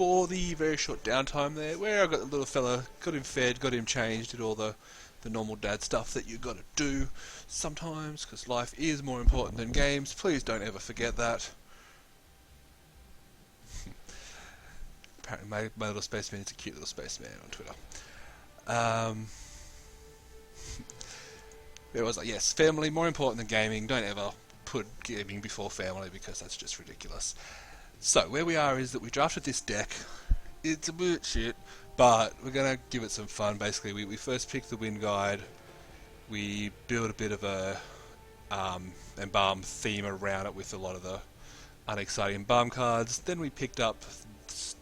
for the very short downtime there, where I got the little fella, got him fed, got him changed, did all the normal dad stuff that you got to do sometimes, because life is more important than games. Please don't ever forget that. Apparently my little spaceman is a cute little spaceman on Twitter. It was like, yes, family more important than gaming. Don't ever put gaming before family, because that's just ridiculous. So where we are is that we drafted this deck. It's a bit shit, but we're gonna give it some fun. Basically, we first picked the Wind Guide. We built a bit of a Embalm theme around it with a lot of the unexciting Embalm cards. Then we picked up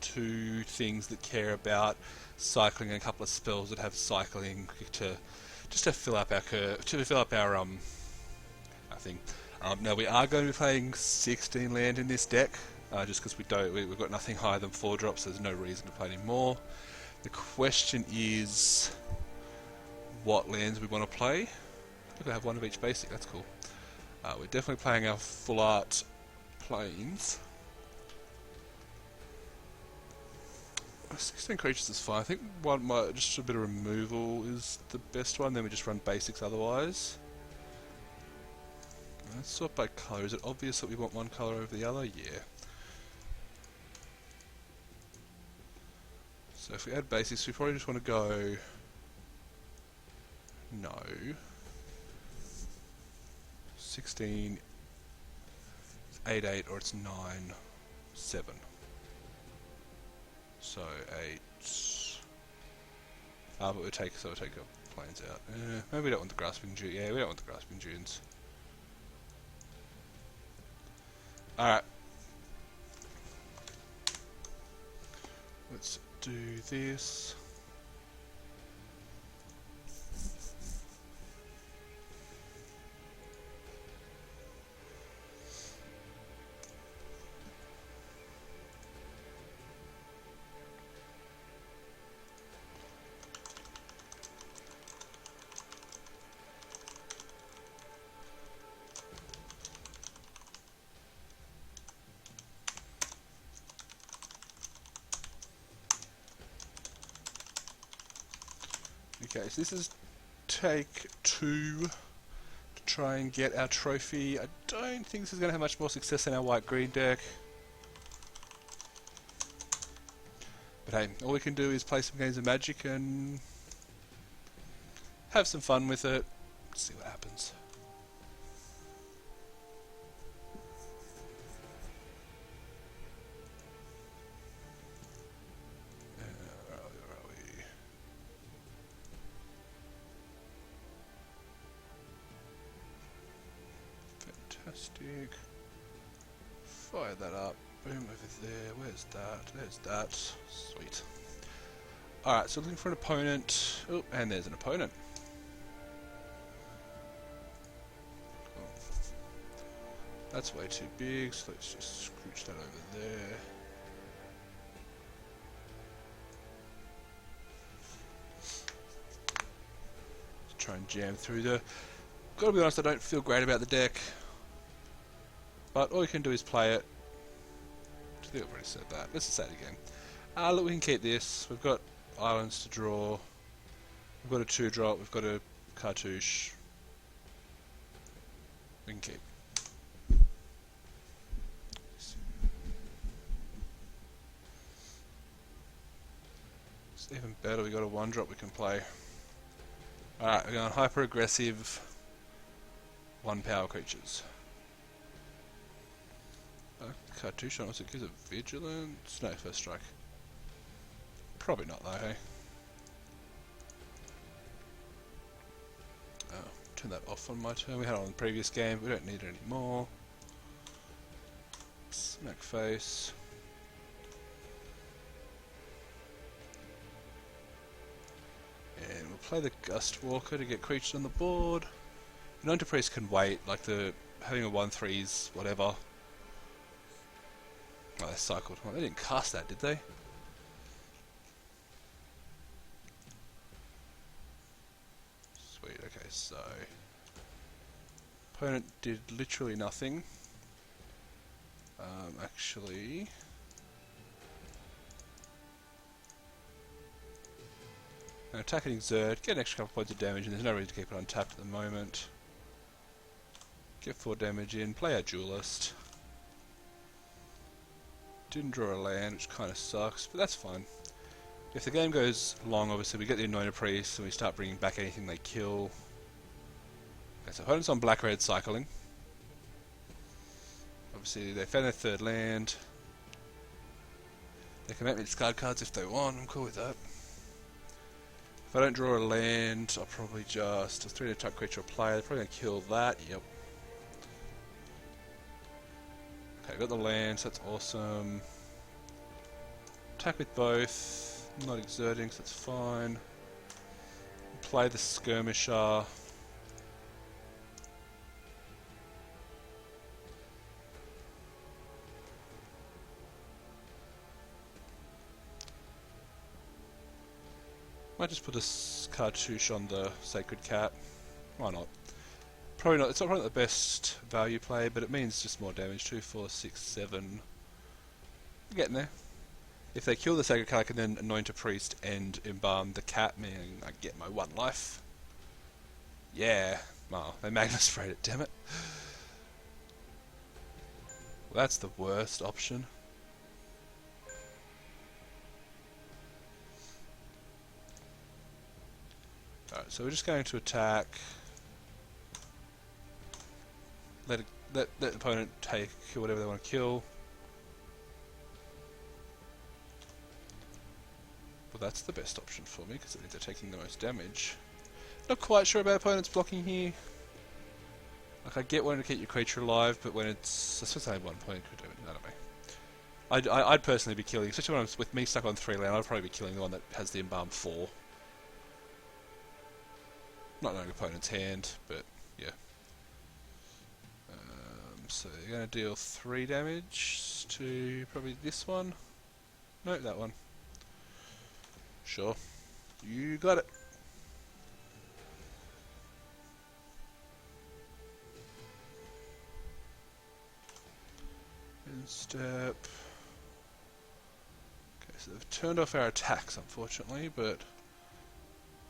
two things that care about cycling and a couple of spells that have cycling to just to fill up our thing. Now we are going to be playing 16 land in this deck. Just because we've got nothing higher than 4 drops, so there's no reason to play any more. The question is what lands we want to play. Look, I have one of each basic, that's cool. We're definitely playing our full art planes. 16 creatures is fine. I think just a bit of removal is the best one, then we just run basics otherwise. Let's sort by colour. Is it obvious that we want one colour over the other? Yeah. So if we add basics, we probably just want to go... No. 16... 8, or it's 9, 7. So 8... but we'll take our planes out. Maybe we don't want the Grasping Dunes. Yeah, we don't want the Grasping Dunes. Alright. Let's do this. Okay, so this is take 2 to try and get our trophy. I don't think this is going to have much more success than our white-green deck. But hey, all we can do is play some games of Magic and have some fun with it. Let's see what happens. Fantastic. Fire that up. Boom, over there. Where's that? There's that. Sweet. Alright, so looking for an opponent. Oh, and there's an opponent. Cool. That's way too big, so let's just scooch that over there. Let's try and jam through the... Gotta be honest, I don't feel great about the deck. But all you can do is play it. I think I've already said that. Let's just say it again. Look, we can keep this. We've got islands to draw. We've got a 2-drop. We've got a cartouche. We can keep. It's even better. We've got a 1-drop we can play. Alright, we're going hyper aggressive 1-power creatures. Cartouche also gives it vigilance. No, first strike. Probably not though, hey? Oh, turn that off on my turn. We had it on the previous game, we don't need it anymore. Smack face. And we'll play the Gust Walker to get creatures on the board. An Priest can wait, like having a 1/3's whatever. Oh, they cycled. Well, they didn't cast that, did they? Sweet, okay, so... Opponent did literally nothing. Actually... Attack and exert, get an extra couple points of damage, and there's no reason to keep it untapped at the moment. Get 4 damage in, play our duelist. Didn't draw a land, which kind of sucks, but that's fine. If the game goes long, obviously we get the Anointed Priest and we start bringing back anything they kill. Okay, so opponents on black-red cycling. Obviously they found their 3rd land. They can make me discard cards if they want, I'm cool with that. If I don't draw a land, I'll probably just a 3 attack creature or player. They're probably going to kill that, yep. Okay, got the land, so that's awesome. Attack with both, not exerting, so that's fine. Play the skirmisher. Might just put a cartouche on the Sacred Cat. Why not? Probably not. It's not probably not the best value play, but it means just more damage. 2, 4, 6, 7. Getting there. If they kill the Sacred Cat, I can then anoint a priest and embalm the cat, meaning I get my 1 life. Yeah. Oh, they Magna sprayed it, damn it. Well, that's the worst option. Alright, so we're just going to attack. Let the opponent kill whatever they want to kill. Well, that's the best option for me, because it means they're taking the most damage. Not quite sure about opponents blocking here. Like, I get wanting to keep your creature alive, but when it's... I suppose only 1 opponent could do it, I don't know. I'd personally be killing, especially when I'm with me stuck on 3 land, I'd probably be killing the one that has the Embalm 4. Not knowing opponent's hand, but yeah. So you're going to deal 3 damage to probably this one. No, that one. Sure. You got it. End step. Okay, so they've turned off our attacks, unfortunately, but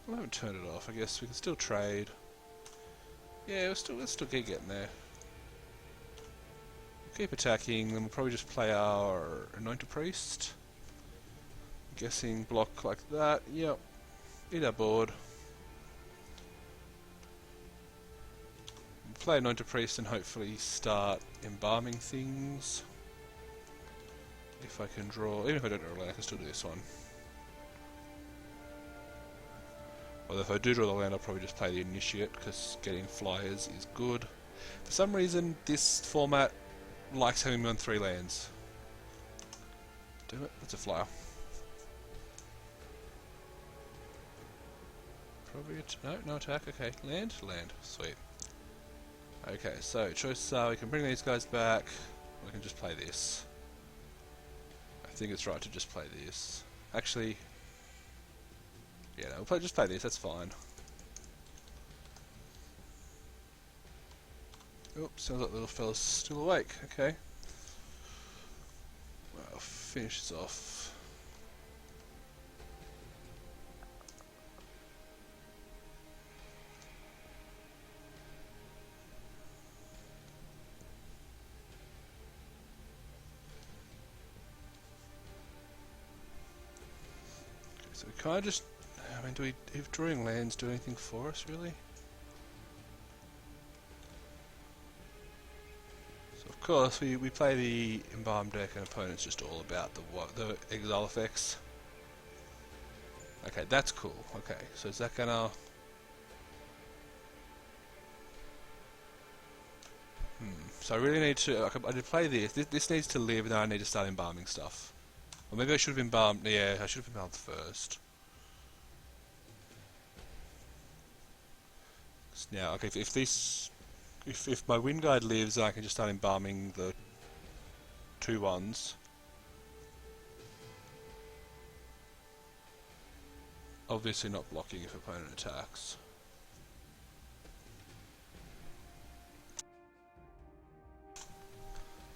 I haven't turned it off. I guess we can still trade. Yeah, let's still keep getting there. Keep attacking, then we'll probably just play our Anointed Priest. I'm guessing block like that. Yep. Eat our board. We'll play Anointed Priest and hopefully start embalming things. If I can draw, even if I don't draw a land, I can still do this one. Although if I do draw the land, I'll probably just play the Initiate, because getting flyers is good. For some reason, this format likes having me on 3 lands. Damn it, that's a flyer. Probably no attack, okay. Land? Land. Sweet. Okay, so choices are we can bring these guys back, or we can just play this. I think it's right to just play this. Actually, yeah, no, just play this, that's fine. Oops, sounds like the little fella's still awake. Okay. Well, finish this off. Okay, so we kind of just... I mean, if drawing lands do anything for us, really? Of course, we play the Embalm deck and opponent's just all about the exile effects. Okay, that's cool. Okay, so is that gonna... So I really need to... I did play this. This needs to live and then I need to start embalming stuff. Or maybe I should have embalmed... Yeah, I should have embalmed first. Now, okay, if this... If my Wind Guide lives, I can just start embalming the 2 ones. Obviously not blocking if opponent attacks.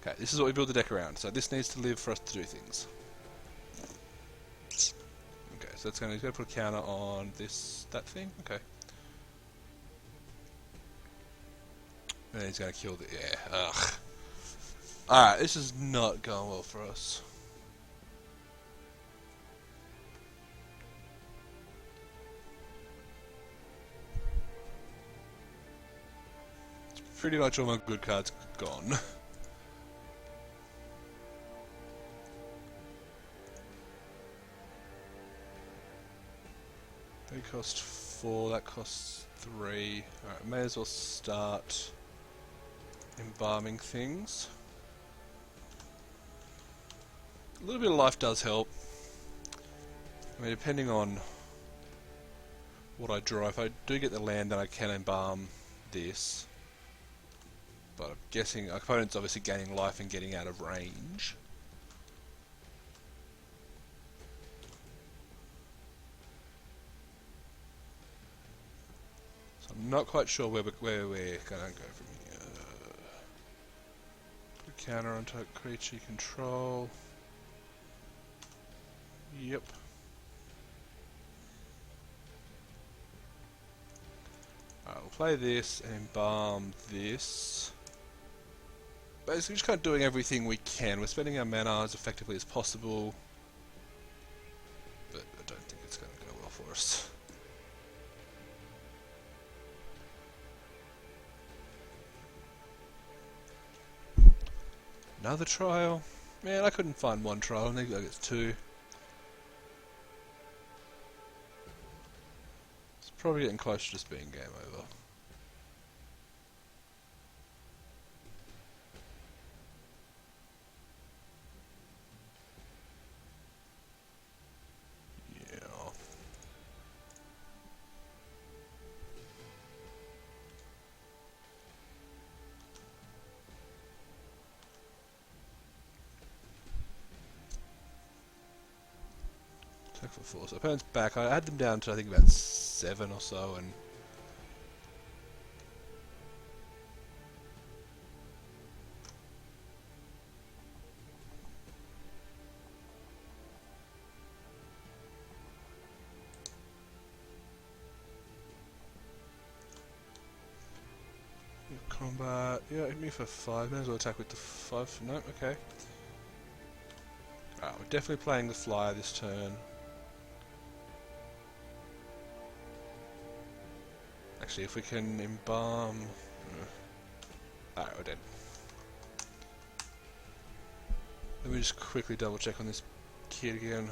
Okay, this is what we build the deck around. So this needs to live for us to do things. Okay, So that's he's going to put a counter on that thing. Okay. And he's going to kill the ugh. Alright, this is not going well for us. It's pretty much all my good cards gone. They cost 4, that costs 3. Alright, may as well start embalming things. A little bit of life does help. I mean, depending on what I draw, if I do get the land, then I can embalm this. But I'm guessing our opponent's obviously gaining life and getting out of range. So I'm not quite sure where we're going to go from here. Put a counter onto a creature you control. Yep. Alright, we'll play this and embalm this. Basically just kind of doing everything we can. We're spending our mana as effectively as possible. But I don't think it's going to go well for us. Another trial? Man, I couldn't find one trial. I think it's 2. It's probably getting close to just being game over. For 4. So opponent's back. I had them down to I think about 7 or so, and combat. Yeah, hit me for 5. May as well attack with the 5. No, okay. Alright, we're definitely playing the flyer this turn. Actually, if we can embalm... Alright, we're dead. Let me just quickly double check on this kid again.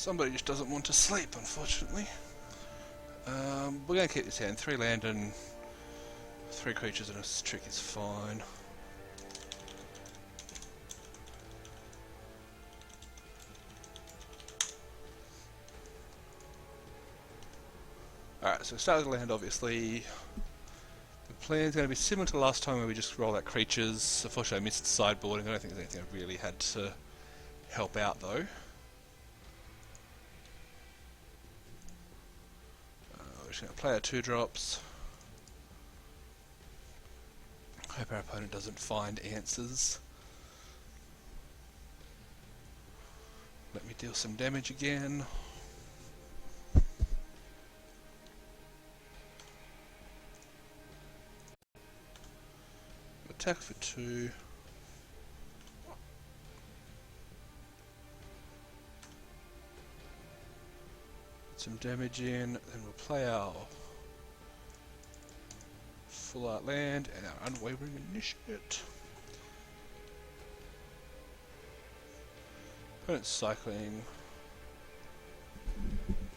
Somebody just doesn't want to sleep, unfortunately. We're going to keep this hand. 3 land and 3 creatures and a trick is fine. Alright, so start with the land, obviously. The plan's going to be similar to last time where we just roll out creatures. Unfortunately, I missed sideboarding. I don't think there's anything I really had to help out, though. We're just going to play our 2-drops. Hope our opponent doesn't find answers. Let me deal some damage again. Attack for 2. Put some damage in, then we'll play our full art land and our unwavering initiate. Opponent's cycling.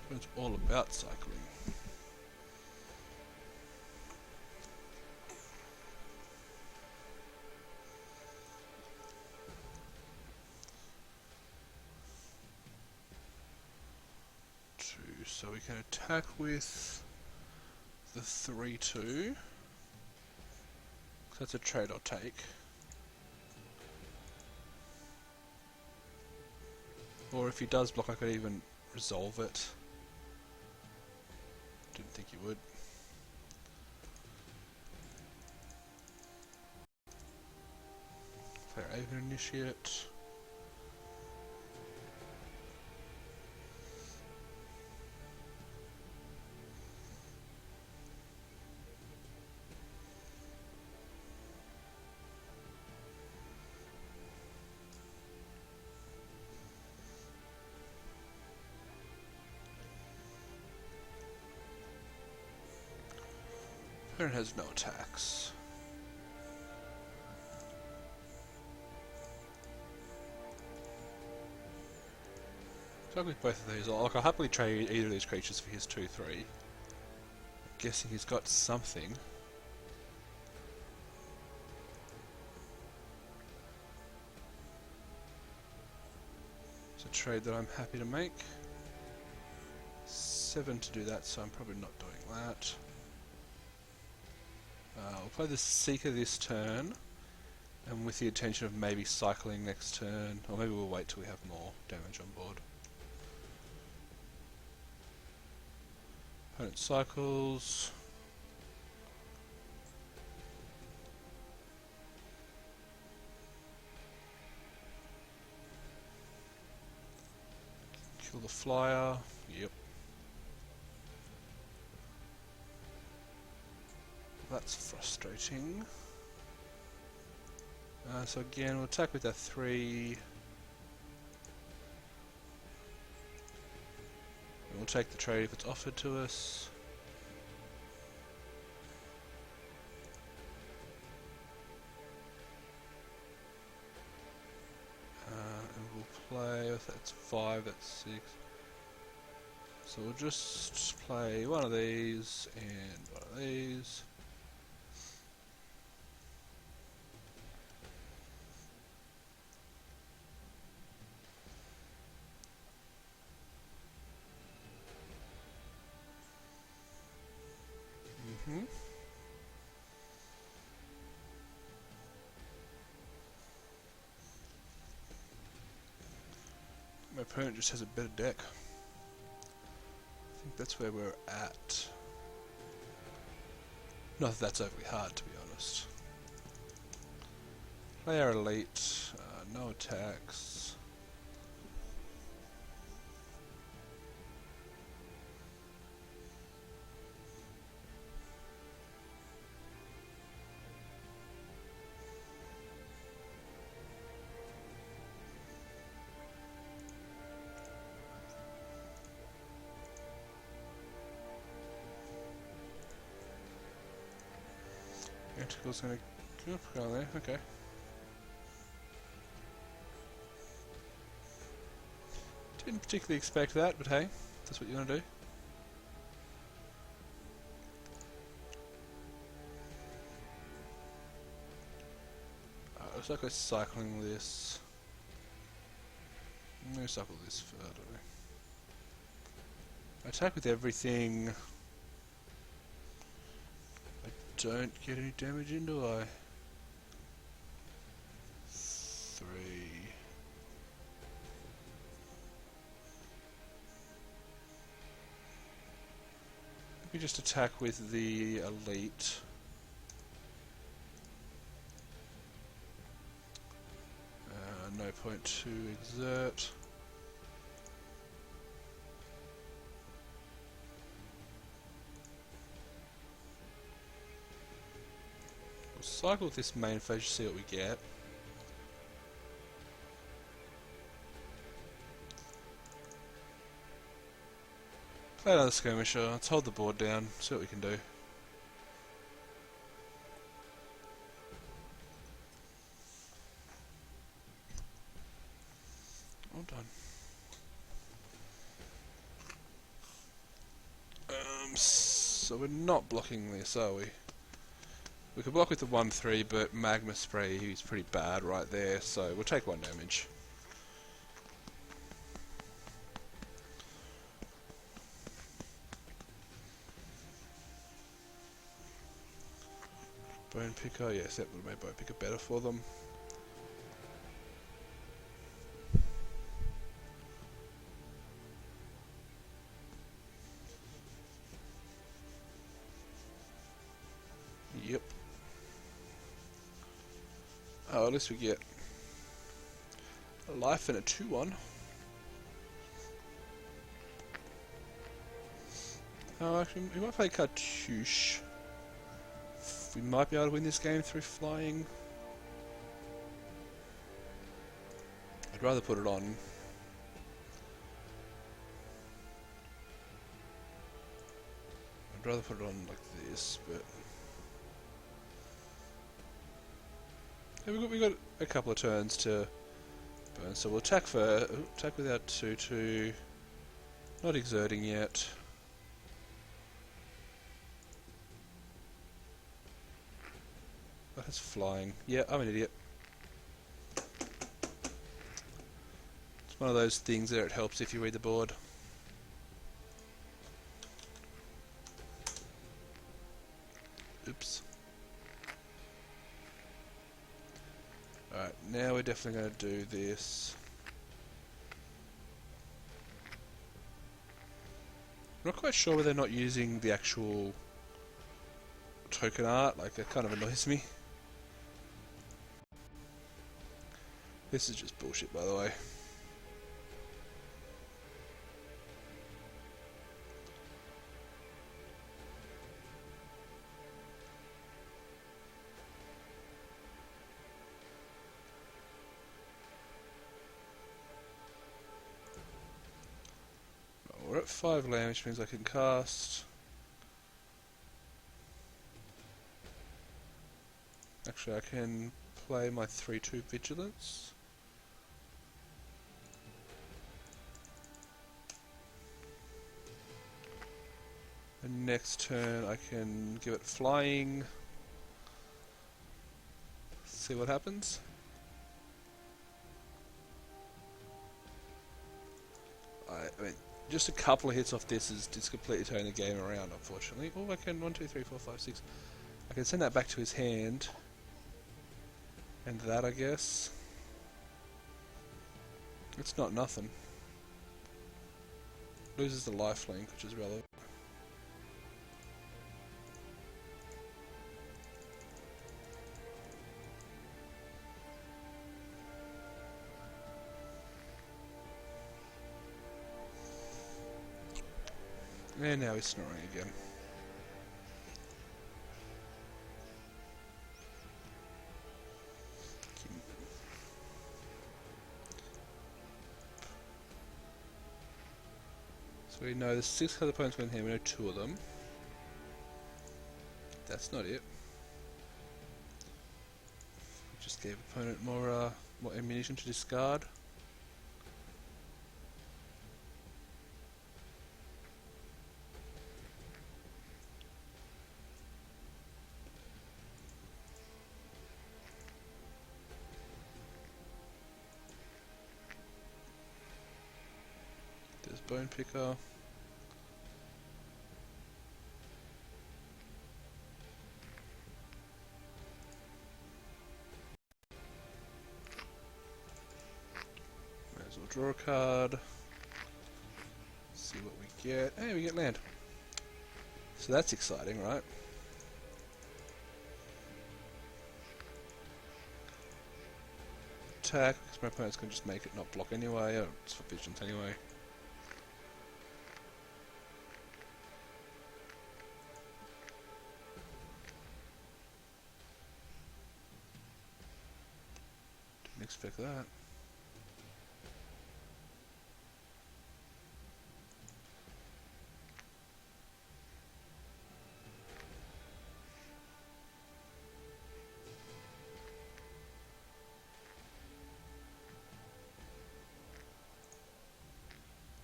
Opponent's all about cycling. So we can attack with the 3-2. That's a trade I'll take. Or if he does block, I could even resolve it. Didn't think he would. Player Aven Initiate. Opponent has no attacks. So with both of these, I'll happily trade either of these creatures for his 2-3. Guessing he's got something. It's a trade that I'm happy to make. 7 to do that, so I'm probably not doing that. We'll play the Seeker this turn, and with the intention of maybe cycling next turn, or maybe we'll wait till we have more damage on board. Opponent cycles. Kill the flyer. Yep. That's frustrating. So again, we'll attack with our 3. We'll take the trade if it's offered to us. And we'll play, if that's 5, that's 6. So we'll just play one of these and one of these. My opponent just has a better deck. I think that's where we're at. Not that that's overly hard, to be honest. Play our elite, no attacks. Anticle's gonna go on there, okay. Didn't particularly expect that, but hey, that's what you want to do. Looks like we're cycling this. I'm going to cycle this further. Attack with everything. I don't get any damage in, do I? 3. Let me just attack with the elite. No point to exert. We'll cycle with this main phase to see what we get. Play another skirmisher. Let's hold the board down, see what we can do. All done. So we're not blocking this, are we? We could block with the 1-3, but Magma Spray is pretty bad right there, so we'll take 1 damage. Bone Picker, yes, that would have made Bone Picker better for them. Yep. Oh, at least we get a life and a 2-1. Oh, actually, we might play Cartouche. We might be able to win this game through flying. I'd rather put it on. I'd rather put it on like this, but yeah, we got a couple of turns to burn, so we'll attack with our 2-2. Not exerting yet. That's flying. Yeah, I'm an idiot. It's one of those things that it helps if you read the board. Oops. Alright, now we're definitely going to do this. I'm not quite sure whether they're not using the actual token art, like that kind of annoys me. This is just bullshit, by the way. Well, we're at 5 land, which means I can cast. Actually, I can play my 3-2 Vigilance. And next turn I can give it flying. See what happens. I mean, just a couple of hits off this is just completely turning the game around, unfortunately. Oh, I can 1, 2, 3, 4, 5, 6. I can send that back to his hand. And that, I guess. It's not nothing. Loses the lifelink, which is relevant. And now he's snoring again. So we know there's 6 colored opponents within here, we know 2 of them. That's not it. We just gave opponent more ammunition to discard. Bone Picker. May as well draw a card. See what we get. Hey, we get land. So that's exciting, right? Attack, because my opponent's can just make it not block anyway. Oh, it's for visions anyway. Didn't expect that.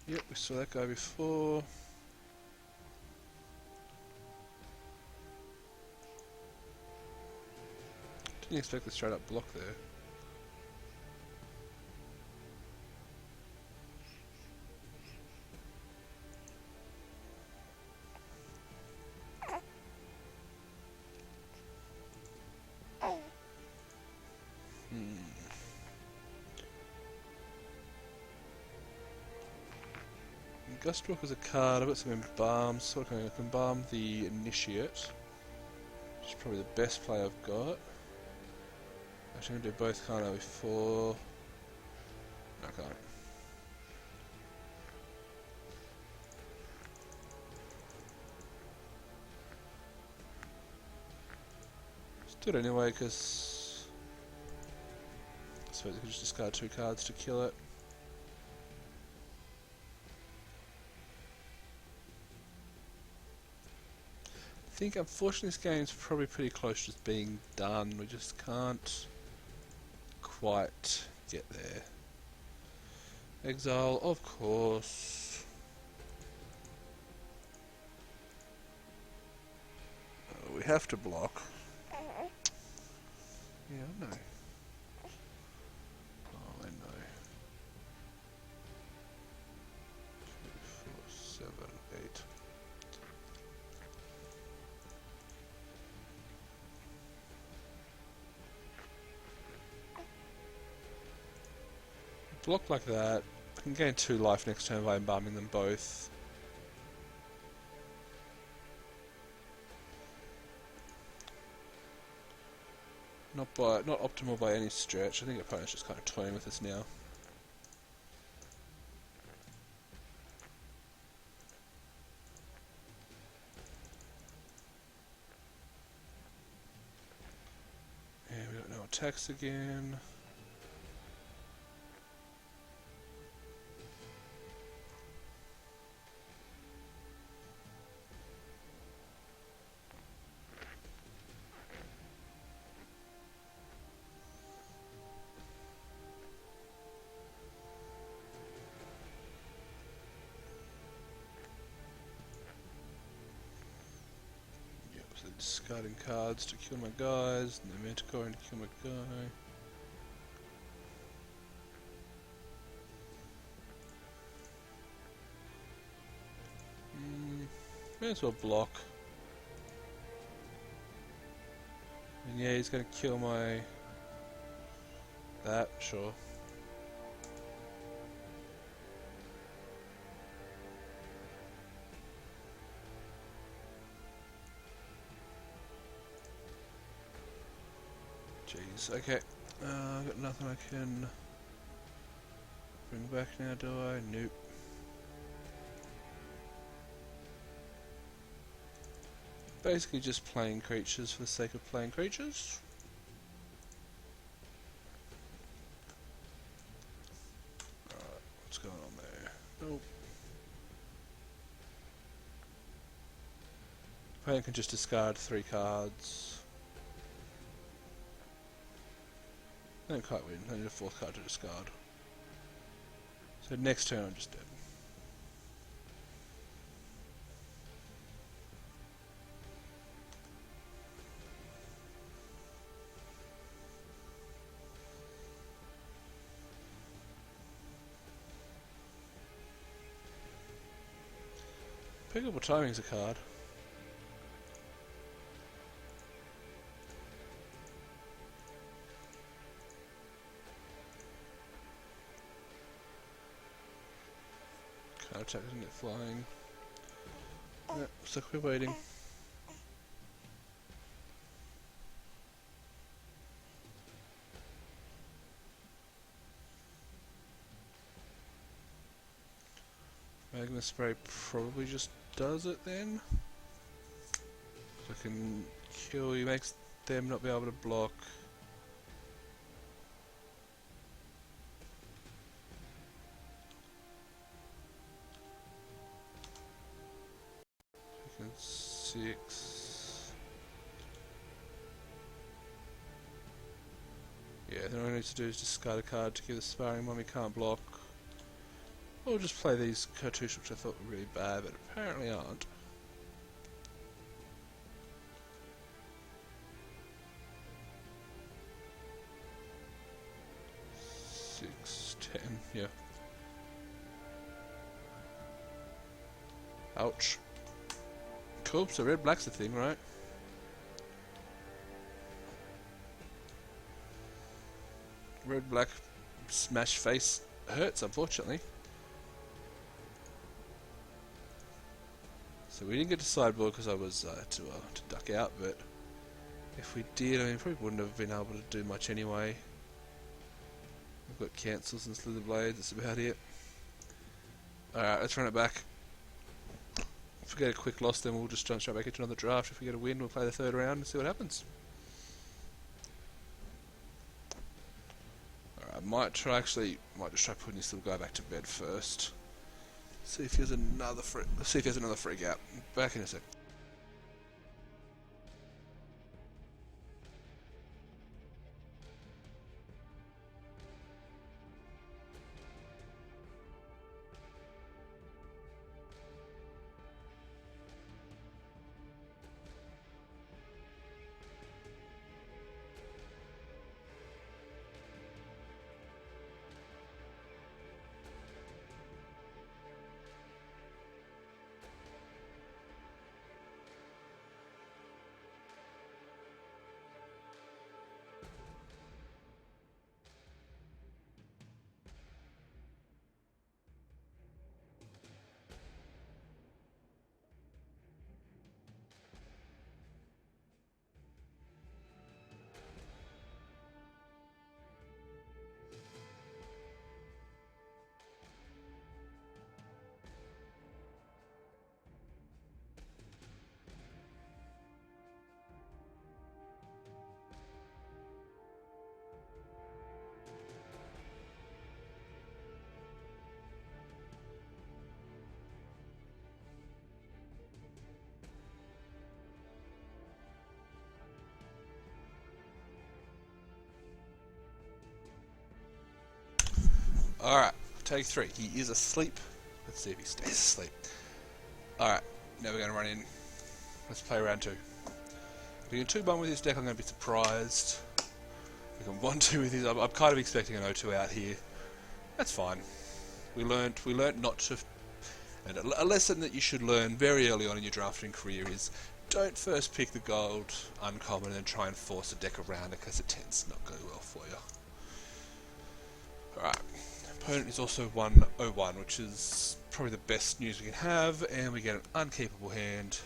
Yep, we saw that guy before. Didn't expect the straight up block there. Gustwalk is a card. I've got some Embalm, so I can Embalm the Initiate, which is probably the best play I've got. Actually, I'm going to do both, can't I, before... No, I can't. Let's do it anyway, because... I suppose I could just discard 2 cards to kill it. I think unfortunately this game's probably pretty close to just being done. We just can't quite get there. Exile, of course. We have to block. Yeah, I know. Oh, I know. 2, 4, 7, 8. Block like that. I can gain 2 life next turn by embalming them both. Not optimal by any stretch. I think the opponent's just kind of toying with us now. And we got no attacks again. Discarding cards to kill my guys, and then Manticore to kill my guy. May as well block. And yeah, he's gonna kill my... that, sure. Jeez, okay. I've got nothing I can bring back now, do I? Nope. Basically just playing creatures for the sake of playing creatures. Alright, what's going on there? Nope. Player can just discard 3 cards. I don't quite win. I need a 4th card to discard. So next turn I'm just dead. Impeccable Timing's a card. Card attack doesn't get flying. No, so we're waiting. Magma Spray probably just does it then. So I can kill you, makes them not be able to block. Second 6. Yeah, then all I need to do is discard a card to give the Sparring Mummy can't block. Or just play these cartouches which I thought were really bad, but apparently aren't. Six, 10, yeah. Ouch. Cool, so red-black's the thing, right? Red-black smash face hurts, unfortunately. So we didn't get to sideboard because I was to duck out, but if we did, I mean, probably wouldn't have been able to do much anyway. We've got cancels and slither blades, that's about it. Alright, let's run it back. If we get a quick loss, then we'll just jump straight back into another draft. If we get a win, we'll play the third round and see what happens. Alright, I might just try putting this little guy back to bed first. See if he has another freak out. Back in a sec. Alright, take 3. He is asleep. Let's see if he stays asleep. Alright, now we're going to run in. Let's play round 2. If we can 2-1 with his deck, I'm going to be surprised. If we can 1-2 with his... I'm kind of expecting an 0-2 out here. That's fine. We learnt not to... And a lesson that you should learn very early on in your drafting career is don't first pick the gold uncommon and try and force a deck around it because it tends to not go well for you. Alright. Opponent is also 1-0-1, which is probably the best news we can have, and we get an unkeepable hand.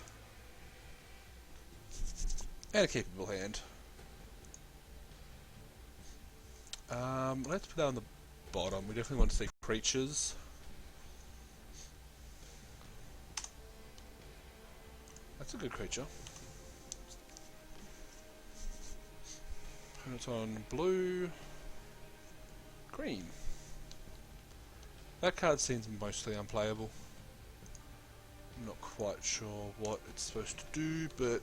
And a keepable hand. Let's put that on the bottom. We definitely want to see creatures. That's a good creature. Opponent's on blue. Green. That card seems mostly unplayable. I'm not quite sure what it's supposed to do, but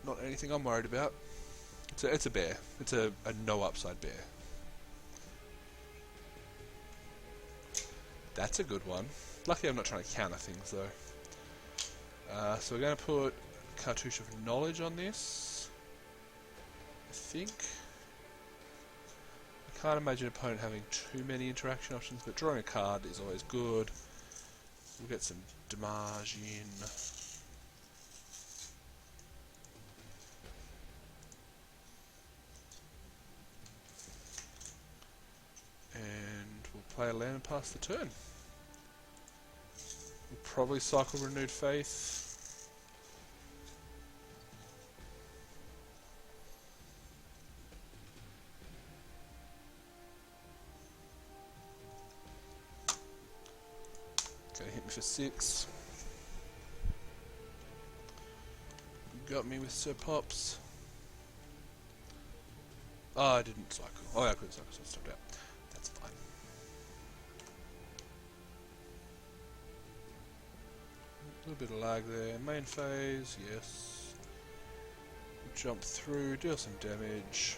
not anything I'm worried about. It's a bear. It's a no upside bear. That's a good one. Luckily I'm not trying to counter things though. So we're going to put Cartouche of Knowledge on this. I think. I can't imagine an opponent having too many interaction options, but drawing a card is always good. We'll get some damage in. And we'll play a land and pass the turn. We'll probably cycle Renewed Faith. Gonna hit me for 6. Got me with Sir Pops. Oh, I didn't cycle. Oh, yeah, I couldn't cycle, so I stopped out. That's fine. A little bit of lag there. Main phase, yes. Jump through, deal some damage.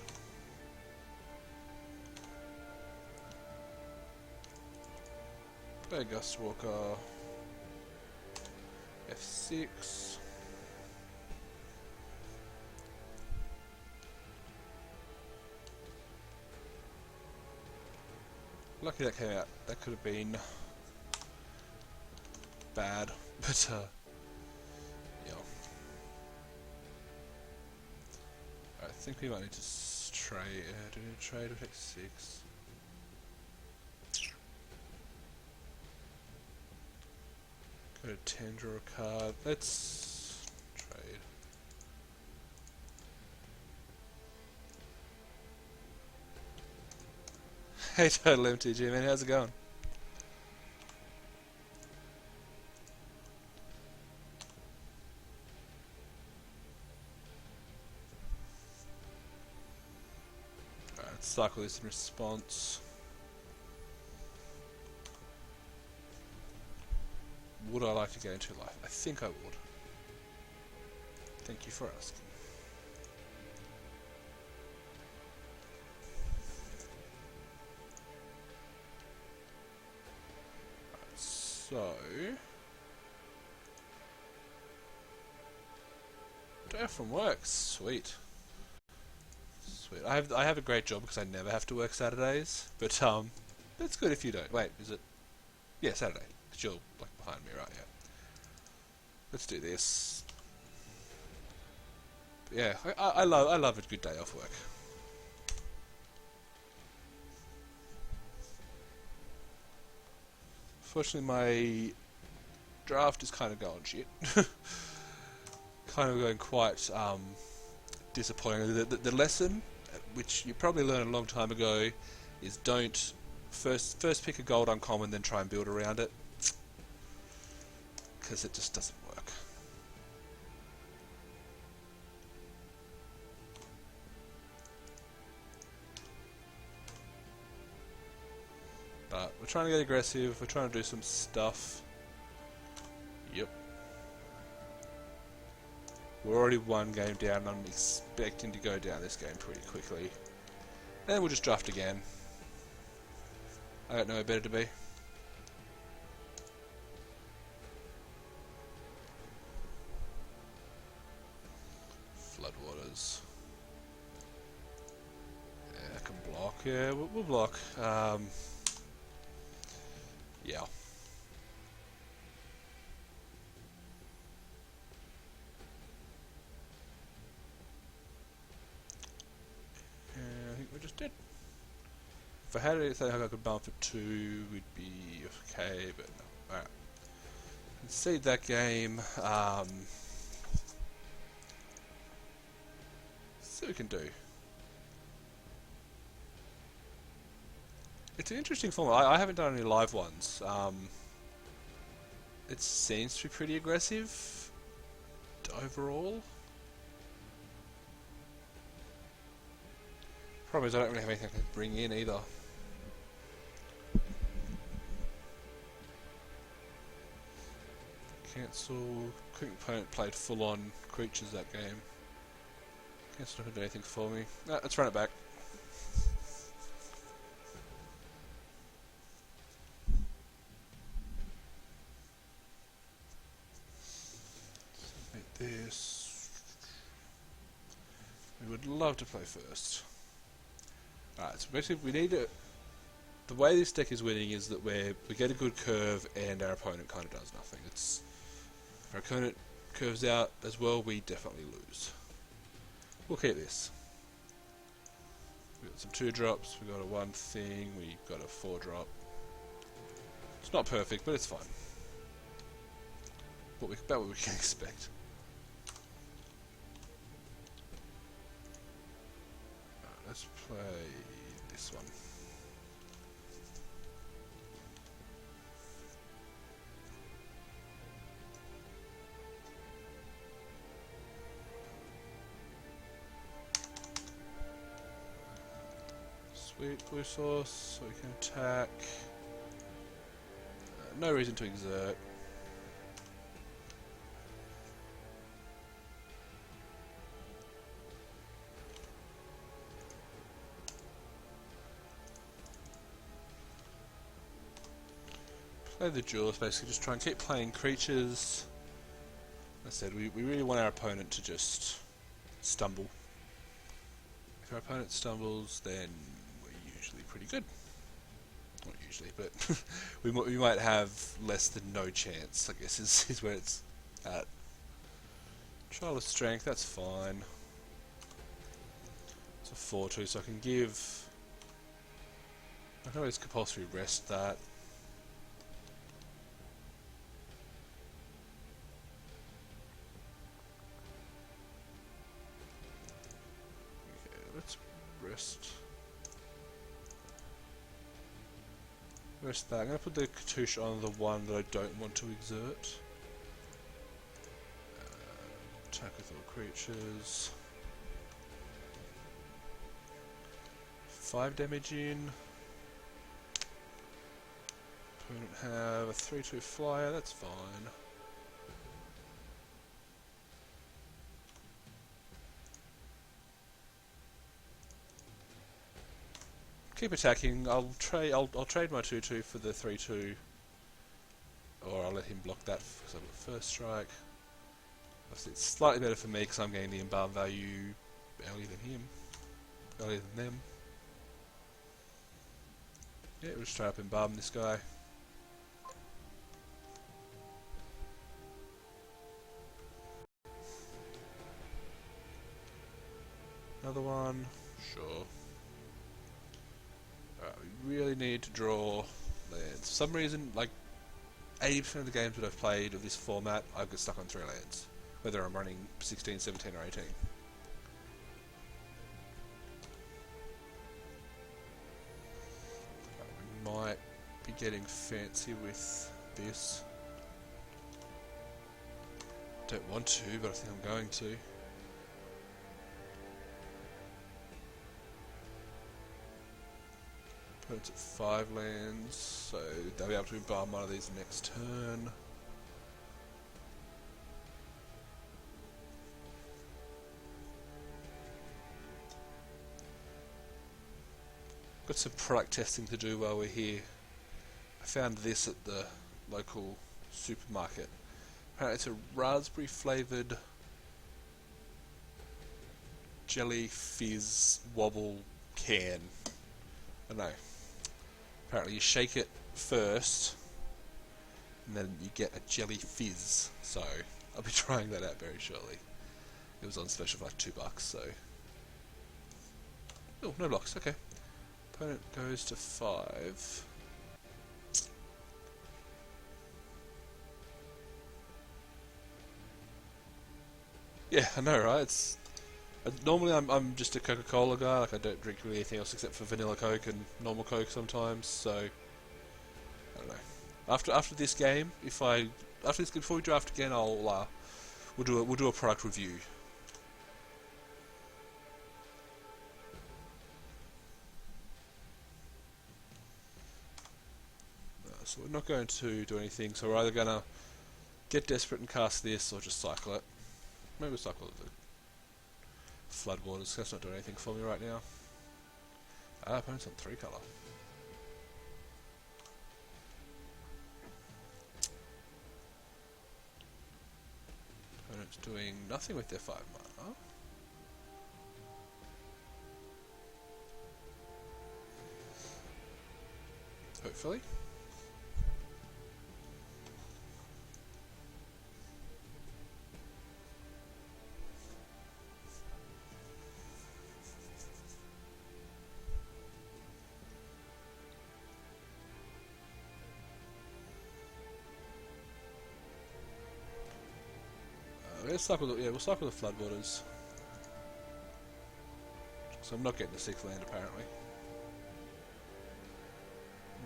Play Gustwalker. F6. Lucky that came out. That could have been bad, but yeah. I think we might need to trade. Do we need to trade? We'll take 6. Go to 10, draw a card. Let's trade. Hey Total MTG man, how's it going? Alright, let's cycle this in response. Would I like to get into life? I think I would. Thank you for asking. Right, so day off from work, sweet. Sweet. I have a great job because I never have to work Saturdays, but that's good if you don't. Wait, is it? Yeah, Saturday. Because you're like behind me, right? Yeah. Let's do this. But yeah, I love a good day off work. Fortunately, my draft is kind of going shit. Kind of going quite disappointing. The lesson, which you probably learned a long time ago, is don't first pick a gold uncommon, then try and build around it, because it just doesn't work. But we're trying to get aggressive, we're trying to do some stuff. Yep. We're already one game down, and I'm expecting to go down this game pretty quickly. And we'll just draft again. I got nowhere better to be. Floodwaters. Yeah, I can block. Yeah, we'll block. Yeah. I think we just did. If I had anything I could bump for 2, we'd be okay, but no. Alright. Concede that game. See what we can do. It's an interesting format. I haven't done any live ones. It seems to be pretty aggressive overall. Problem is I don't really have anything I can bring in either. Cancel. Quick opponent played full on creatures that game. Cancel not gonna do anything for me. Let's run it back. Submit this. We would love to play first. Alright, so basically we need the the way this deck is winning is that we get a good curve and our opponent kind of does nothing. If our opponent curves out as well, we definitely lose. We'll keep this. We've got some 2-drops, we've got a 1 thing, we've got a 4-drop. It's not perfect, but it's fine. About what we can expect. Right, let's play this one. Sweet blue source, so we can attack. No reason to exert. Play the duelist, basically just try and keep playing creatures. Like I said, we really want our opponent to just stumble. If our opponent stumbles, then we're usually pretty good. Not usually, but we might have less than no chance, I guess, is where it's at. Trial of Strength, that's fine. It's a 4-2, so I can always compulsory rest that. Okay, let's rest. Rest that. I'm going to put the cartouche on the one that I don't want to exert. Attack with all creatures. 5 damage in. Opponent have a 3/2 flyer, that's fine. Keep attacking. I'll trade my 2/2 for the 3/2, or I'll let him block that because I've got first strike. Obviously, it's slightly better for me because I'm getting the embalm value earlier than him, earlier than them. Yeah, we'll just try up embalm this guy. Another one, sure. We really need to draw lands. For some reason, like 80% of the games that I've played of this format, I've got stuck on 3 lands. Whether I'm running 16, 17 or 18. We might be getting fancy with this. Don't want to, but I think I'm going to. Opponent's at 5 lands, so they'll be able to embalm one of these next turn. Got some product testing to do while we're here. I found this at the local supermarket. Apparently it's a raspberry flavoured jelly fizz wobble can. I don't know. Apparently you shake it first and then you get a jelly fizz. So I'll be trying that out very shortly. It was on special for like $2, so. Oh, no blocks, okay. Opponent goes to 5. Yeah, I know, right? It's normally I'm just a Coca-Cola guy. Like I don't drink really anything else except for vanilla Coke and normal Coke sometimes. So I don't know. After this game, before we draft again, we'll do a product review. So we're not going to do anything, so we're either going to get desperate and cast this, or just cycle it. Maybe we'll cycle the Floodwaters, that's not doing anything for me right now. Opponent's on 3 colour. Opponent's doing nothing with their 5 mana. hopefully. We'll cycle the floodwaters. So I'm not getting the 6th land apparently.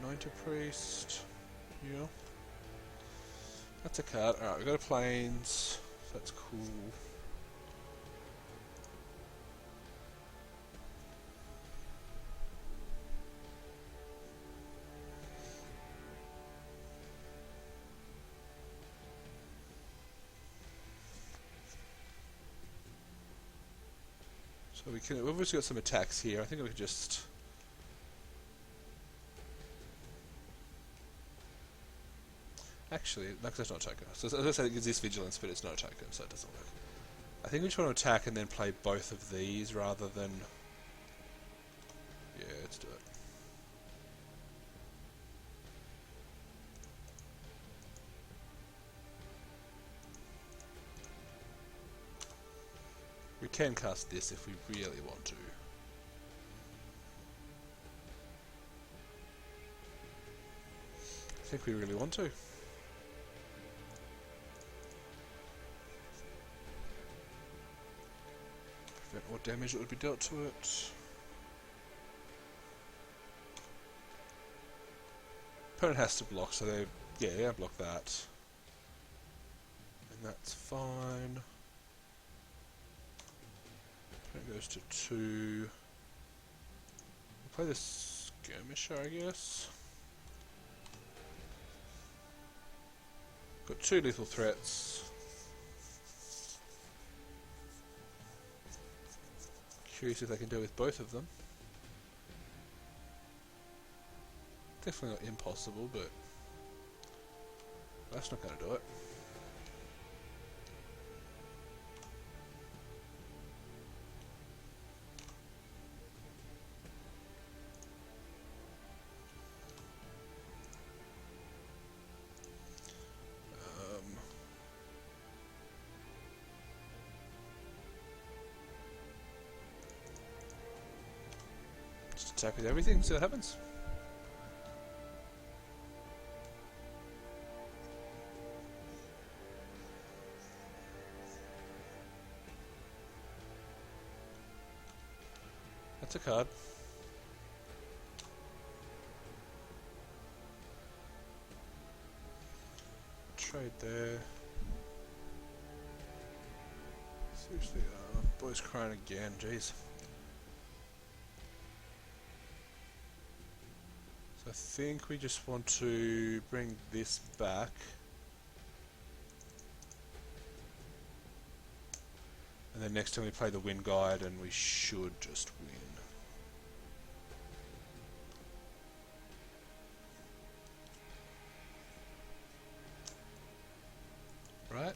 Anointed Priest. Yeah. That's a card. Alright, we've got a Plains. So that's cool. So we've obviously got some attacks here. I think we could just... Actually, no, because that's not a token. So as I said, it gives this vigilance, but it's not a token, so it doesn't work. I think we just want to attack and then play both of these rather than... Yeah, let's do it. We can cast this if we really want to. I think we really want to. Prevent what damage that would be dealt to it. Opponent has to block, so they... Yeah, block that. And that's fine. Opponent goes to 2. We'll play the Skirmisher, I guess. Got 2 lethal threats. Curious if they can deal with both of them. Definitely not impossible, but that's not going to do it. Just attack with everything, see what happens. That's a card. Trade there. Seriously, boy's crying again, jeez. So I think we just want to bring this back. And then next time we play the Wind Guide and we should just win. Right?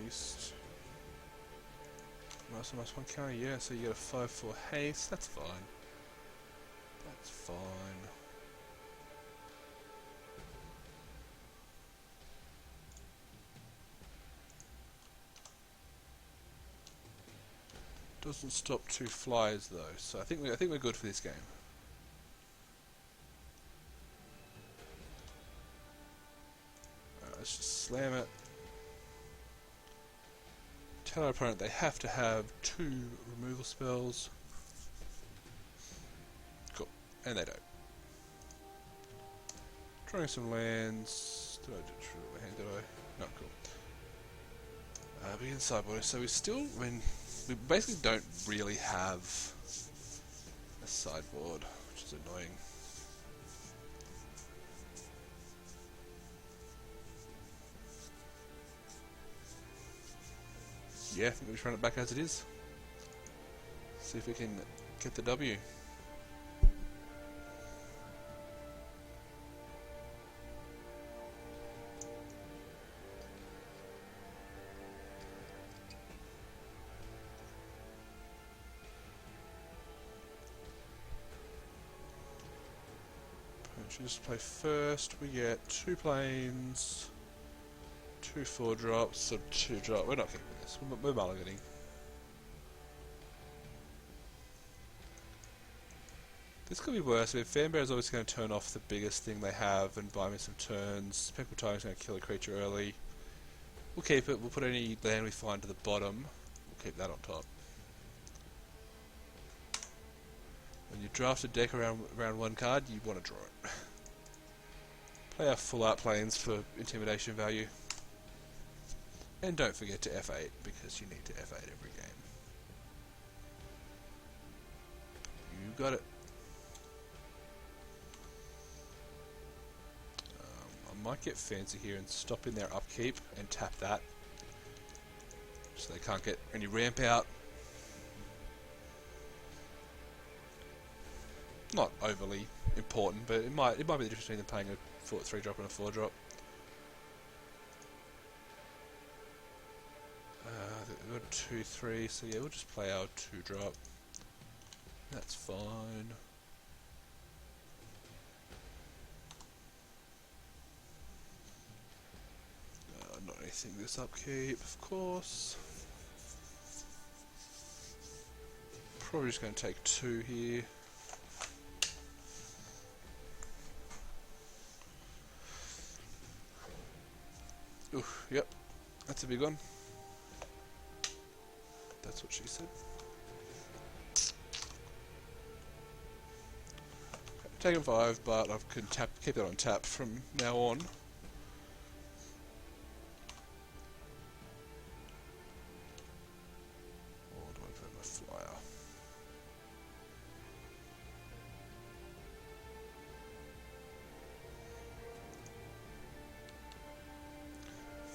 Haste. Minus one counter, yeah, so you get a 5/4 haste, that's fine. That's fine. Doesn't stop 2 flyers though, so I think we're good for this game. Let's just slam it. Tell our opponent they have to have 2 removal spells. Cool. And they don't. Drawing some lands. Did I do true hand? Did I? No, cool. Begin sideboard. So we still, we basically don't really have a sideboard, which is annoying. Yeah, I think we just run it back as it is. See if we can get the W. Just play first. We get 2 planes, 2 4-drops, so 2 drop. We're not keeping this. We're mulliganing. This could be worse. If Fanbear is always going to turn off the biggest thing they have and buy me some turns. Spectral Tiger's going to kill a creature early. We'll keep it. We'll put any land we find to the bottom. We'll keep that on top. When you draft a deck around 1 card, you want to draw it. Play our full art planes for intimidation value. And don't forget to F8, because you need to F8 every game. You got it. I might get fancy here and stop in their upkeep and tap that. So they can't get any ramp out. Not overly important, but it might be the difference between them paying a 3-drop and a 4-drop. We've got 2-3, so yeah, we'll just play our 2-drop. That's fine. Not anything this upkeep, of course. Probably just going to take 2 here. Ooh, yep, that's a big one. That's what she said. Okay, taking 5, but I can keep that on tap from now on. Or do I put my flyer?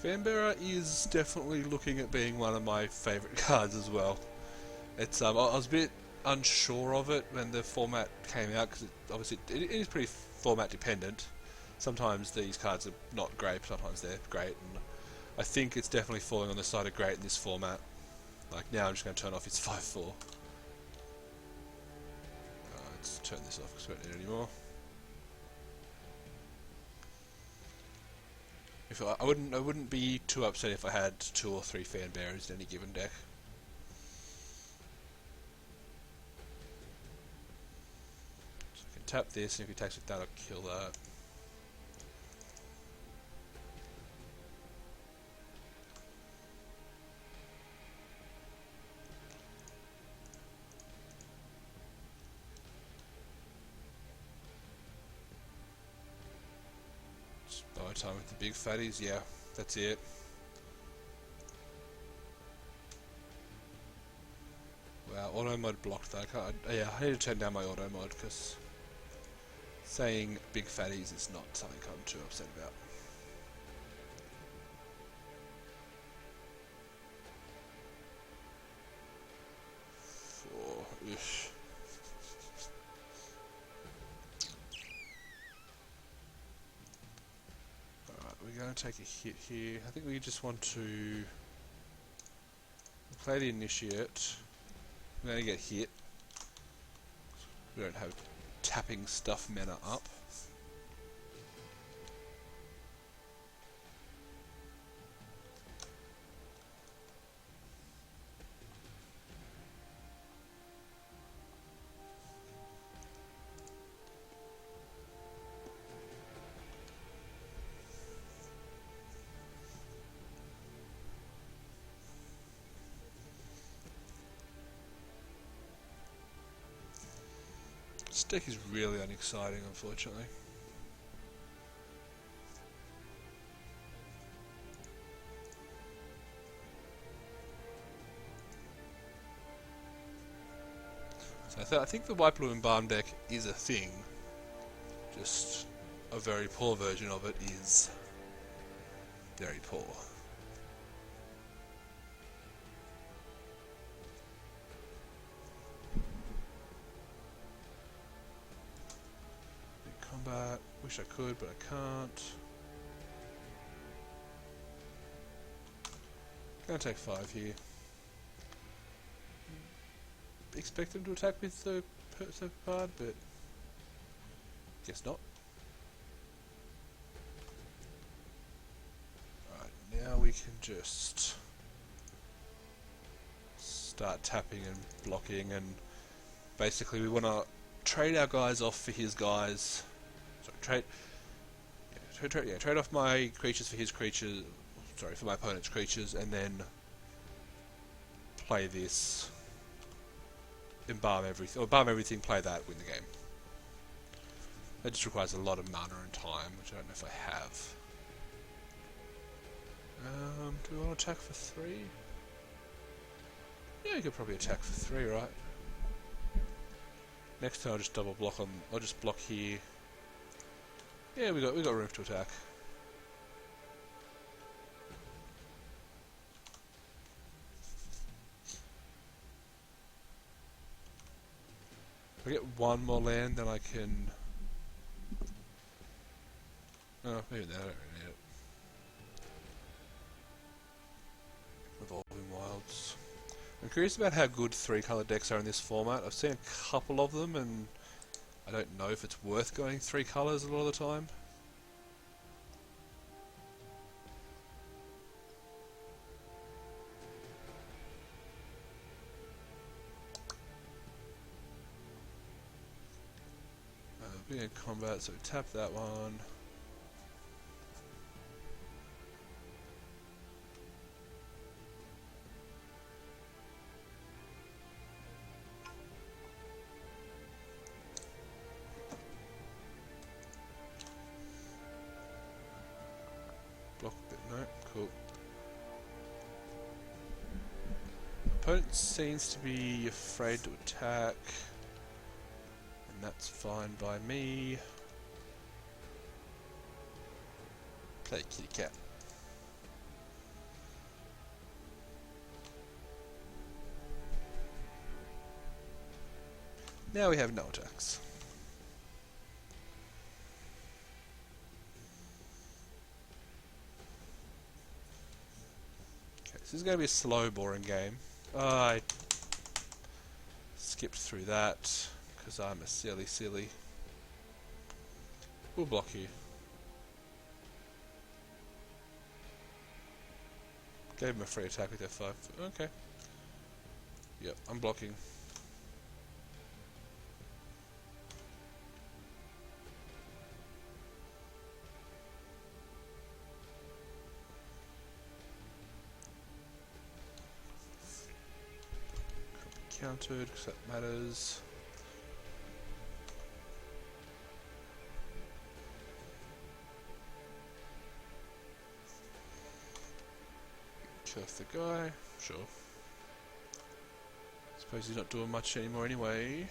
Fanbearer is definitely looking at being one of my favourite cards as well. It's I was a bit unsure of it when the format came out, because obviously it is pretty format dependent. Sometimes these cards are not great, sometimes they're great, and I think it's definitely falling on the side of great in this format. Like now I'm just going to turn off its 5/4. Let's turn this off because we don't need it anymore. If I wouldn't be too upset if I had 2 or 3 Fanbearers in any given deck. So I can tap this, and if he attacks with that, I'll kill that. By time with the big fatties, yeah, that's it. Wow, auto mod blocked that card. Yeah, I need to turn down my auto mod because saying big fatties is not something I'm too upset about. Ish. We're going to take a hit here. I think we just want to play the initiate. We're going to get hit. We don't have tapping stuff mana up. This deck is really unexciting, unfortunately. So I think the white, blue and barn deck is a thing. Just a very poor version of it is very poor. Wish I could, but I can't. Gonna take 5 here. Expect them to attack with the Persian card, but guess not. Alright, now we can just start tapping and blocking, and basically we want to trade our guys off for his guys. Sorry, trade off my creatures for his creatures. Sorry, for my opponent's creatures, and then play this. Embalm everything, or balm everything, play that, win the game. That just requires a lot of mana and time, which I don't know if I have. Do we want to attack for 3? Yeah, you could probably attack for 3, right? Next time I'll just double block on. I'll just block here. Yeah, we got room to attack. If I get one more land, then I can. Oh, maybe that I don't really need it. Evolving Wilds. I'm curious about how good 3-colour decks are in this format. I've seen a couple of them, and I don't know if it's worth going 3 colours a lot of the time. Being in combat, so we tap that one. Block a bit, no, cool. Opponent seems to be afraid to attack. And that's fine by me. Play kitty cat. Now we have no attacks. Okay, this is going to be a slow, boring game. I skipped through that. Because I'm a silly. We'll block you. Gave him a free attack with F5. Okay. Yep, I'm blocking. Countered, because that matters. Kill off the guy, sure. Suppose he's not doing much anymore anyway.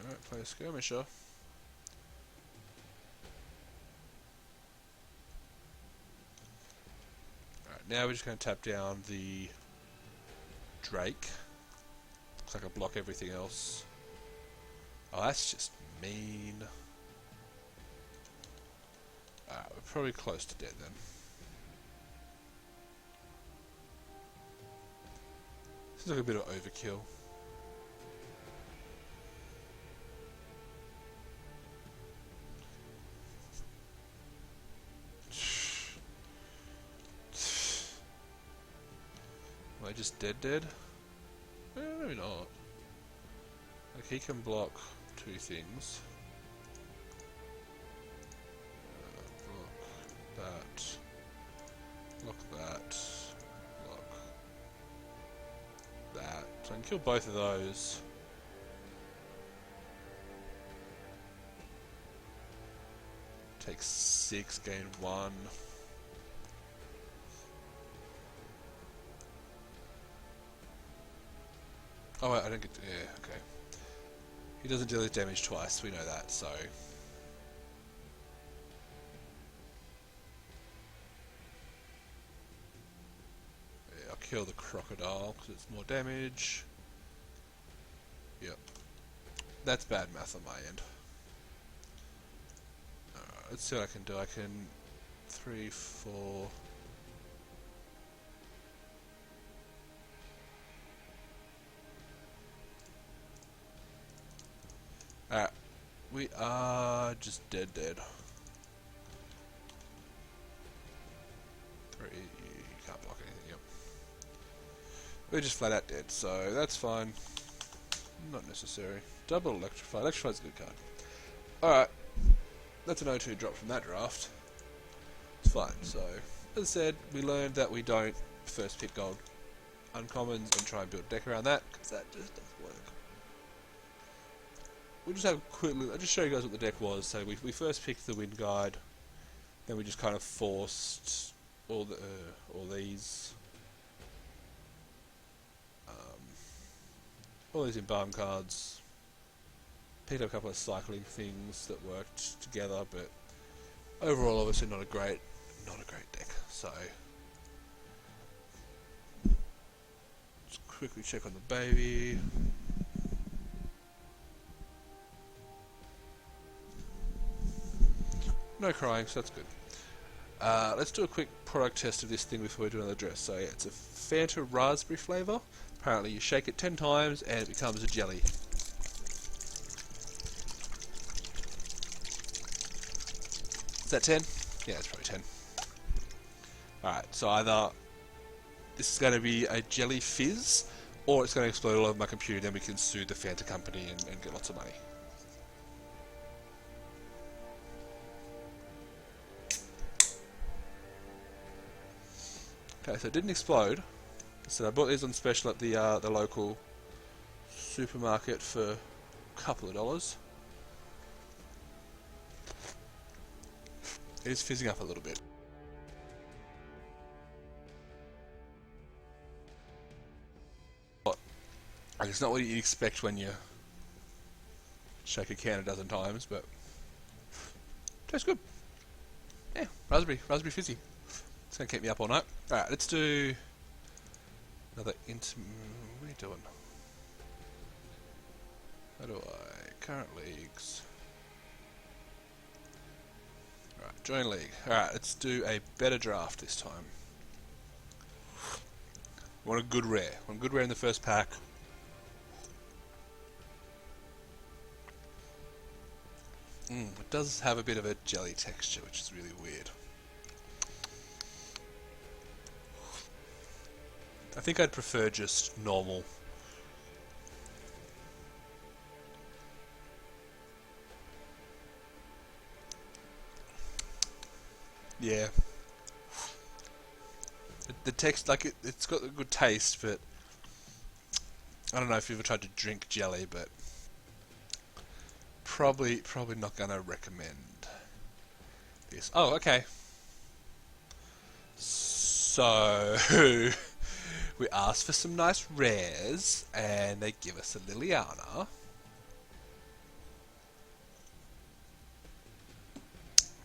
Alright, play a skirmisher. Alright, now we're just going to tap down the Drake. Looks like I block everything else. Oh, that's just mean. Alright, we're probably close to dead then. This is like a bit of overkill. Am I just dead? Maybe not. Like, he can block 2 things. Block that. Block that. Block that. So I can kill both of those. Take 6, gain 1. Oh wait, I don't get to, yeah, okay. He doesn't deal his damage twice, we know that, so. Yeah, I'll kill the crocodile, because it's more damage. Yep. That's bad math on my end. let's see what I can do. I can 3, 4. Alright, we are just dead. 3, can't block anything, yep. We're just flat out dead, so that's fine. Not necessary. Double Electrify. Electrify's a good card. Alright, that's an O2 drop from that draft. It's fine, so, as I said, we learned that we don't first pick gold uncommons and try and build a deck around that, because that just doesn't work. We'll just have a quick look. I'll just show you guys what the deck was. So we first picked the Wind Guide, then we just kind of forced all these embalm cards. Picked up a couple of cycling things that worked together, but overall, obviously not a great deck. So let's quickly check on the baby. No crying, so that's good. Let's do a quick product test of this thing before we do another dress. So yeah, it's a Fanta raspberry flavour. Apparently you shake it 10 times and it becomes a jelly. Is that 10? Yeah, it's probably 10. Alright, so either this is going to be a jelly fizz, or it's going to explode all over my computer, then we can sue the Fanta company and get lots of money. Okay, so it didn't explode. So I bought these on special at the local supermarket for a couple of dollars. It is fizzing up a little bit. It's not what you expect when you shake a can a dozen times, but tastes good. Yeah, raspberry fizzy. It's going to keep me up all night. Alright, let's do another what are you doing? How do I... current leagues. Alright, join league. Alright, let's do a better draft this time. We want a good rare. We want a good rare in the first pack. It does have a bit of a jelly texture, which is really weird. I think I'd prefer just normal. Yeah. The text, like it's got a good taste, but I don't know if you've ever tried to drink jelly, but probably not gonna recommend this. Oh, okay. So we asked for some nice rares, and they give us a Liliana.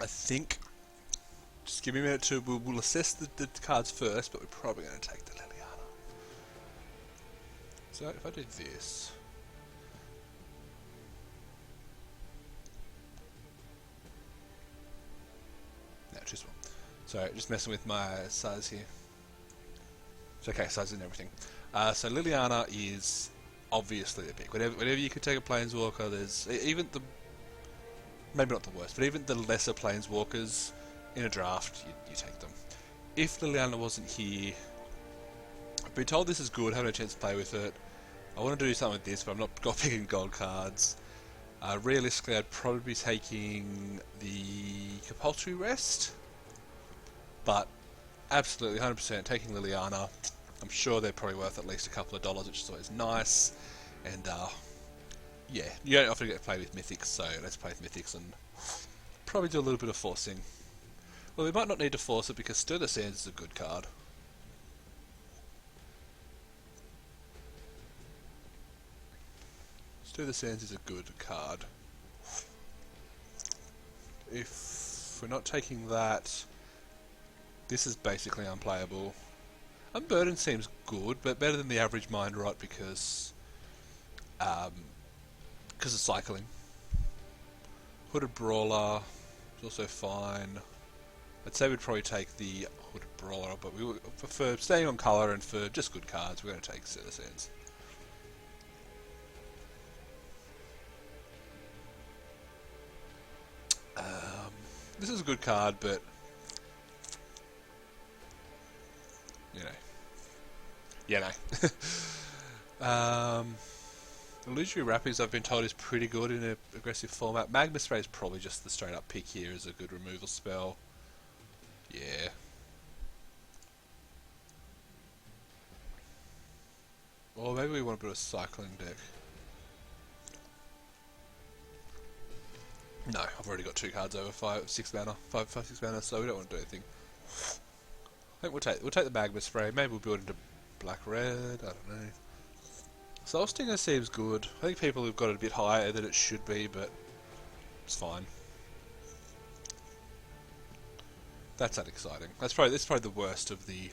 I think, just give me a minute to, we'll assess the cards first, but we're probably going to take the Liliana. So if I did this, no, just one. Sorry, just messing with my size here. It's okay, size and everything. So Liliana is obviously the pick. Whenever you could take a Planeswalker, there's even the, maybe not the worst, but even the lesser Planeswalkers in a draft, you take them. If Liliana wasn't here, I've been told this is good, haven't had a chance to play with it. I want to do something with this, but I'm not picking gold cards. Realistically, I'd probably be taking the Compulsory Rest, but absolutely 100% taking Liliana. I'm sure they're probably worth at least a couple of dollars, which is always nice. And yeah, you don't often get to play with Mythics, so let's play with Mythics and probably do a little bit of forcing. Well, we might not need to force it because Stir the Sands is a good card. Stir the Sands is a good card. If we're not taking that, this is basically unplayable. Unburden seems good, but better than the average Mind Rot because of cycling. Hooded Brawler, also fine. I'd say we'd probably take the Hooded Brawler, but we would, for staying on colour and for just good cards, we're going to take Citizens. This is a good card, but you know, yeah, no. Illusory Wrappings, I've been told, is pretty good in an aggressive format. Magma Spray is probably just the straight up pick here as a good removal spell. Yeah. Or maybe we want to put a cycling deck. No, I've already got 2 cards over 5, 6 mana, 6 mana, so we don't want to do anything. I think we'll take the Magma Spray. Maybe we'll build into black red. I don't know. Soul Stinger seems good. I think people have got it a bit higher than it should be, but it's fine. That's unexciting. This is probably the worst of the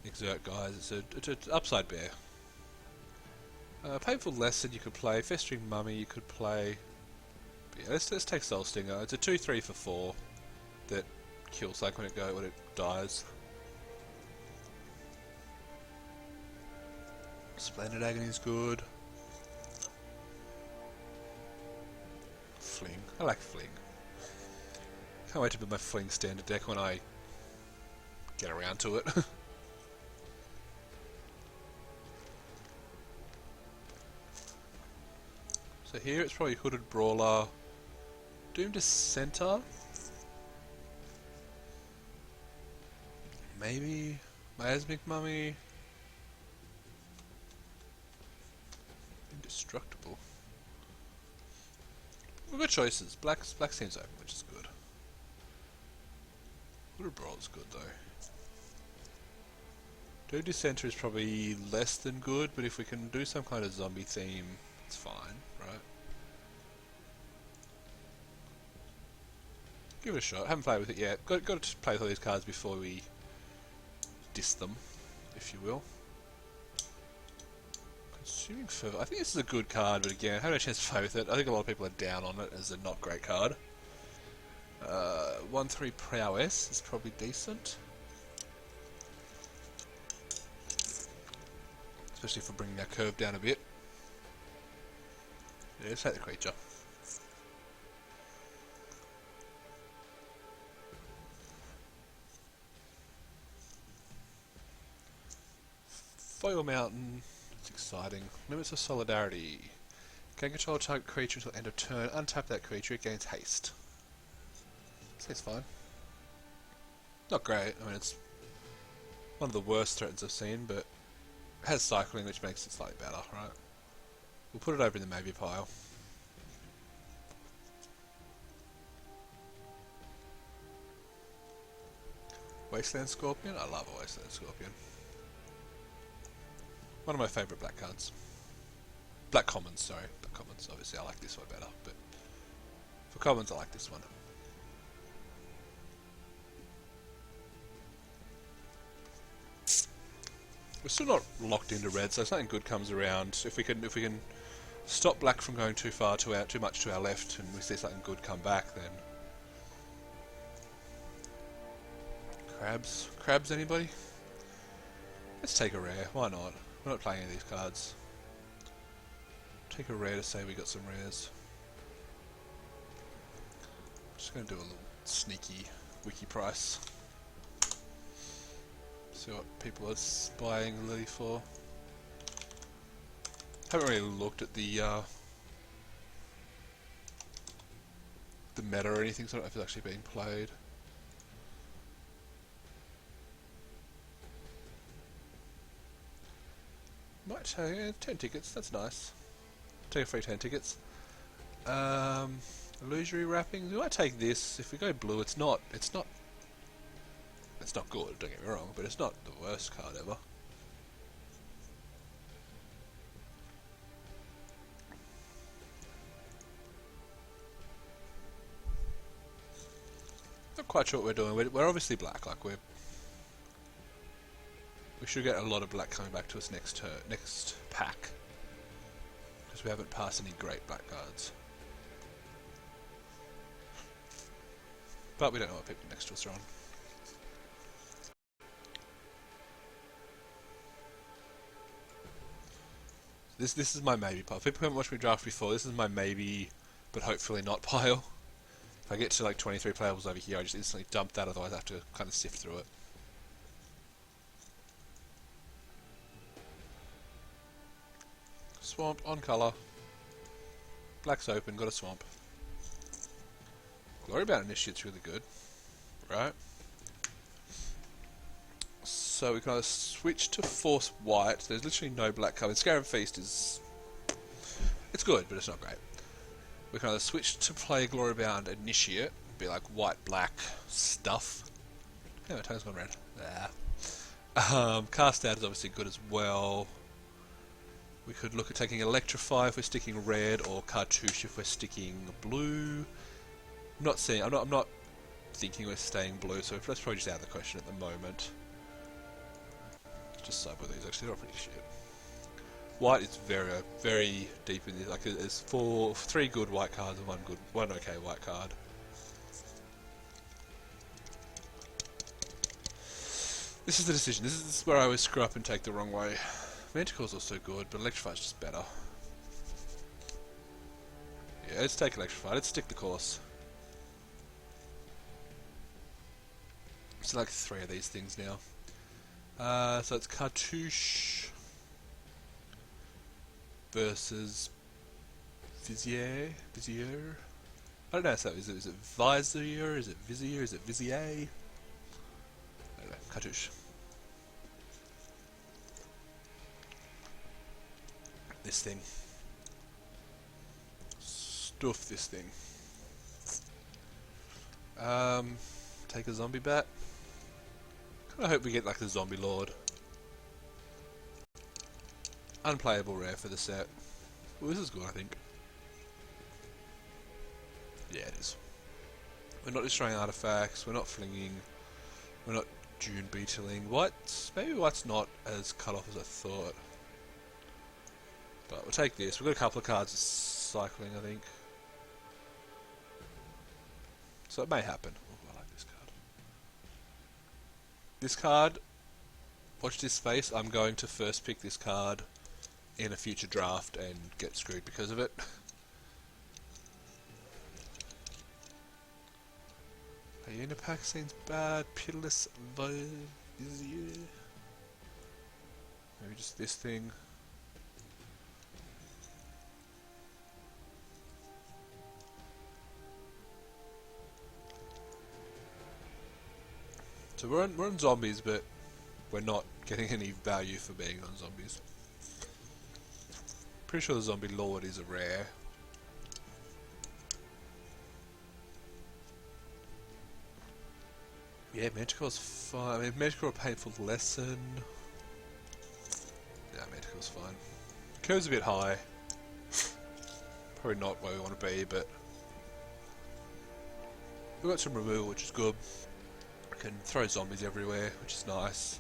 Exert guys. It's an upside bear. Painful Lesson you could play. Festering Mummy you could play. But yeah, let's take Soul Stinger. It's a 2/3 for 4 that kills like when it dies. Splendid Agony is good. Fling. I like Fling. Can't wait to build my Fling standard deck when I get around to it. So here it's probably Hooded Brawler. Doom Dissenter. Maybe Miasmic Mummy. Indestructible. We've got choices. Black seems open, which is good. Hooded Brawler's good though. Doom Dissenter is probably less than good, but if we can do some kind of zombie theme, it's fine, right? Give it a shot. Haven't played with it yet. Got to play with all these cards before we diss them, if you will. Consuming Fervor. I think this is a good card, but again, I haven't had a chance to play with it. I think a lot of people are down on it as a not great card. 1/3 Prowess is probably decent. Especially for bringing our curve down a bit. Yeah, let's take the creature. Foil Mountain, it's exciting. Limits of Solidarity. Can control a target creature until end of turn. Untap that creature, it gains haste. It's fine. Not great, I mean it's one of the worst threats I've seen, but it has cycling which makes it slightly better, right? We'll put it over in the maybe pile. Wasteland Scorpion? I love a Wasteland Scorpion. One of my favourite black cards. Black commons, sorry. Black commons, obviously I like this one better, but for commons I like this one. We're still not locked into red, so if something good comes around, if we can stop black from going too much to our left, and we see something good come back, then crabs, anybody? Let's take a rare. Why not? We're not playing any of these cards. Take a rare to say we got some rares. Just gonna do a little sneaky wiki price. See what people are buying Lily for. Haven't really looked at the meta or anything, so I don't know if it's actually being played. Might take 10 tickets, that's nice. Take a free 10 tickets. Illusory Wrappings, we might take this. If we go blue, it's not good, don't get me wrong, but it's not the worst card ever. Not quite sure what we're doing. We're obviously black, like we should get a lot of black coming back to us next pack, because we haven't passed any great black cards. But we don't know what people next to us are on. This is my maybe pile. If people haven't watched me draft before, this is my maybe, but hopefully not pile. If I get to like 23 playables over here, I just instantly dump that, otherwise I have to kind of sift through it. Swamp on colour. Black's open, got a swamp. Glory Bound Initiate's really good, right? So we can either switch to Force White. There's literally no black cover. Scarab Feast is... it's good, but it's not great. We can either switch to play Glory Bound Initiate, be like white-black stuff. Yeah, my tongue's gone red. Cast Out is obviously good as well. We could look at taking Electrify if we're sticking red, or Cartouche if we're sticking blue. I'm not thinking we're staying blue, so that's probably just out of the question at the moment. Just side with these, actually, they're all pretty shit. White is very, very deep in this. Like, there's three good white cards and one okay white card. This is the decision. This is where I always screw up and take the wrong way. Manticore's also good, but Electrify's just better. Yeah, let's take Electrify. Let's stick the course. So like 3 of these things now. So it's Cartouche versus Vizier. I don't know. So is it Vizier? Is it Vizier? Is it Vizier? I don't know. Cartouche. This thing. Stuff this thing. Take a zombie bat. I hope we get like the Zombie Lord. Unplayable rare for the set. Well, this is good, I think. Yeah, it is. We're not destroying artifacts, we're not flinging, we're not Dune beetling. Maybe White's not as cut off as I thought. But we'll take this. We've got a couple of cards cycling, I think. So it may happen. Oh, I like this card. This card, watch this space, I'm going to first pick this card in a future draft and get screwed because of it. Hyena pack seems bad, Pitiless Vizier. Maybe just this thing. So we're on zombies, but we're not getting any value for being on zombies. Pretty sure the Zombie Lord is a rare. Yeah, Manticore's fine. I mean, Manticore a Painful Lesson. Yeah, Manticore's fine. Curve's a bit high. Probably not where we want to be, but we've got some removal, which is good. Can throw zombies everywhere, which is nice.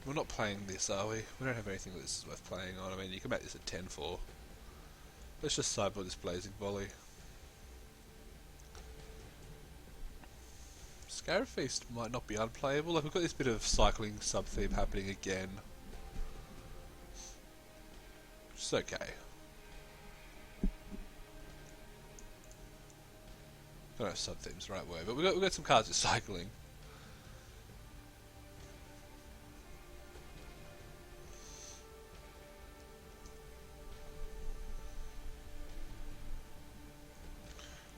We're not playing this, are we? We don't have anything that this is worth playing on. I mean, you can make this a 10-4. Let's just sideboard this Blazing Volley. Scarab Feast might not be unplayable. Like, we've got this bit of cycling sub-theme happening again. Which is okay. I don't know if sub-theme's the right word, but we've got some cards with cycling.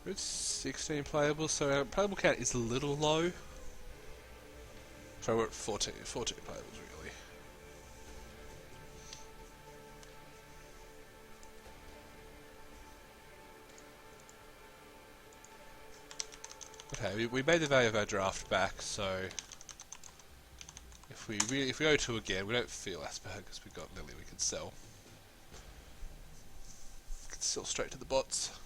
It's 16 playable, so our playable count is a little low. So we're at 14 playables really. Okay, we made the value of our draft back, so if we go to again, we don't feel Asperger's. We've got Lily we can sell. We can sell straight to the bots.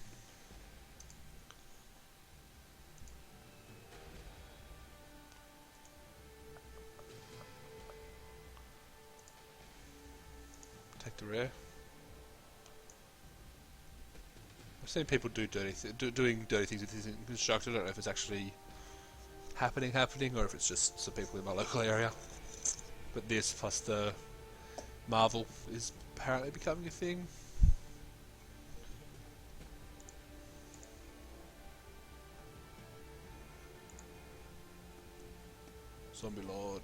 the rare. I've seen people doing dirty things with this constructor. I don't know if it's actually happening, or if it's just some people in my local area. But this plus the Marvel is apparently becoming a thing. Zombie Lord.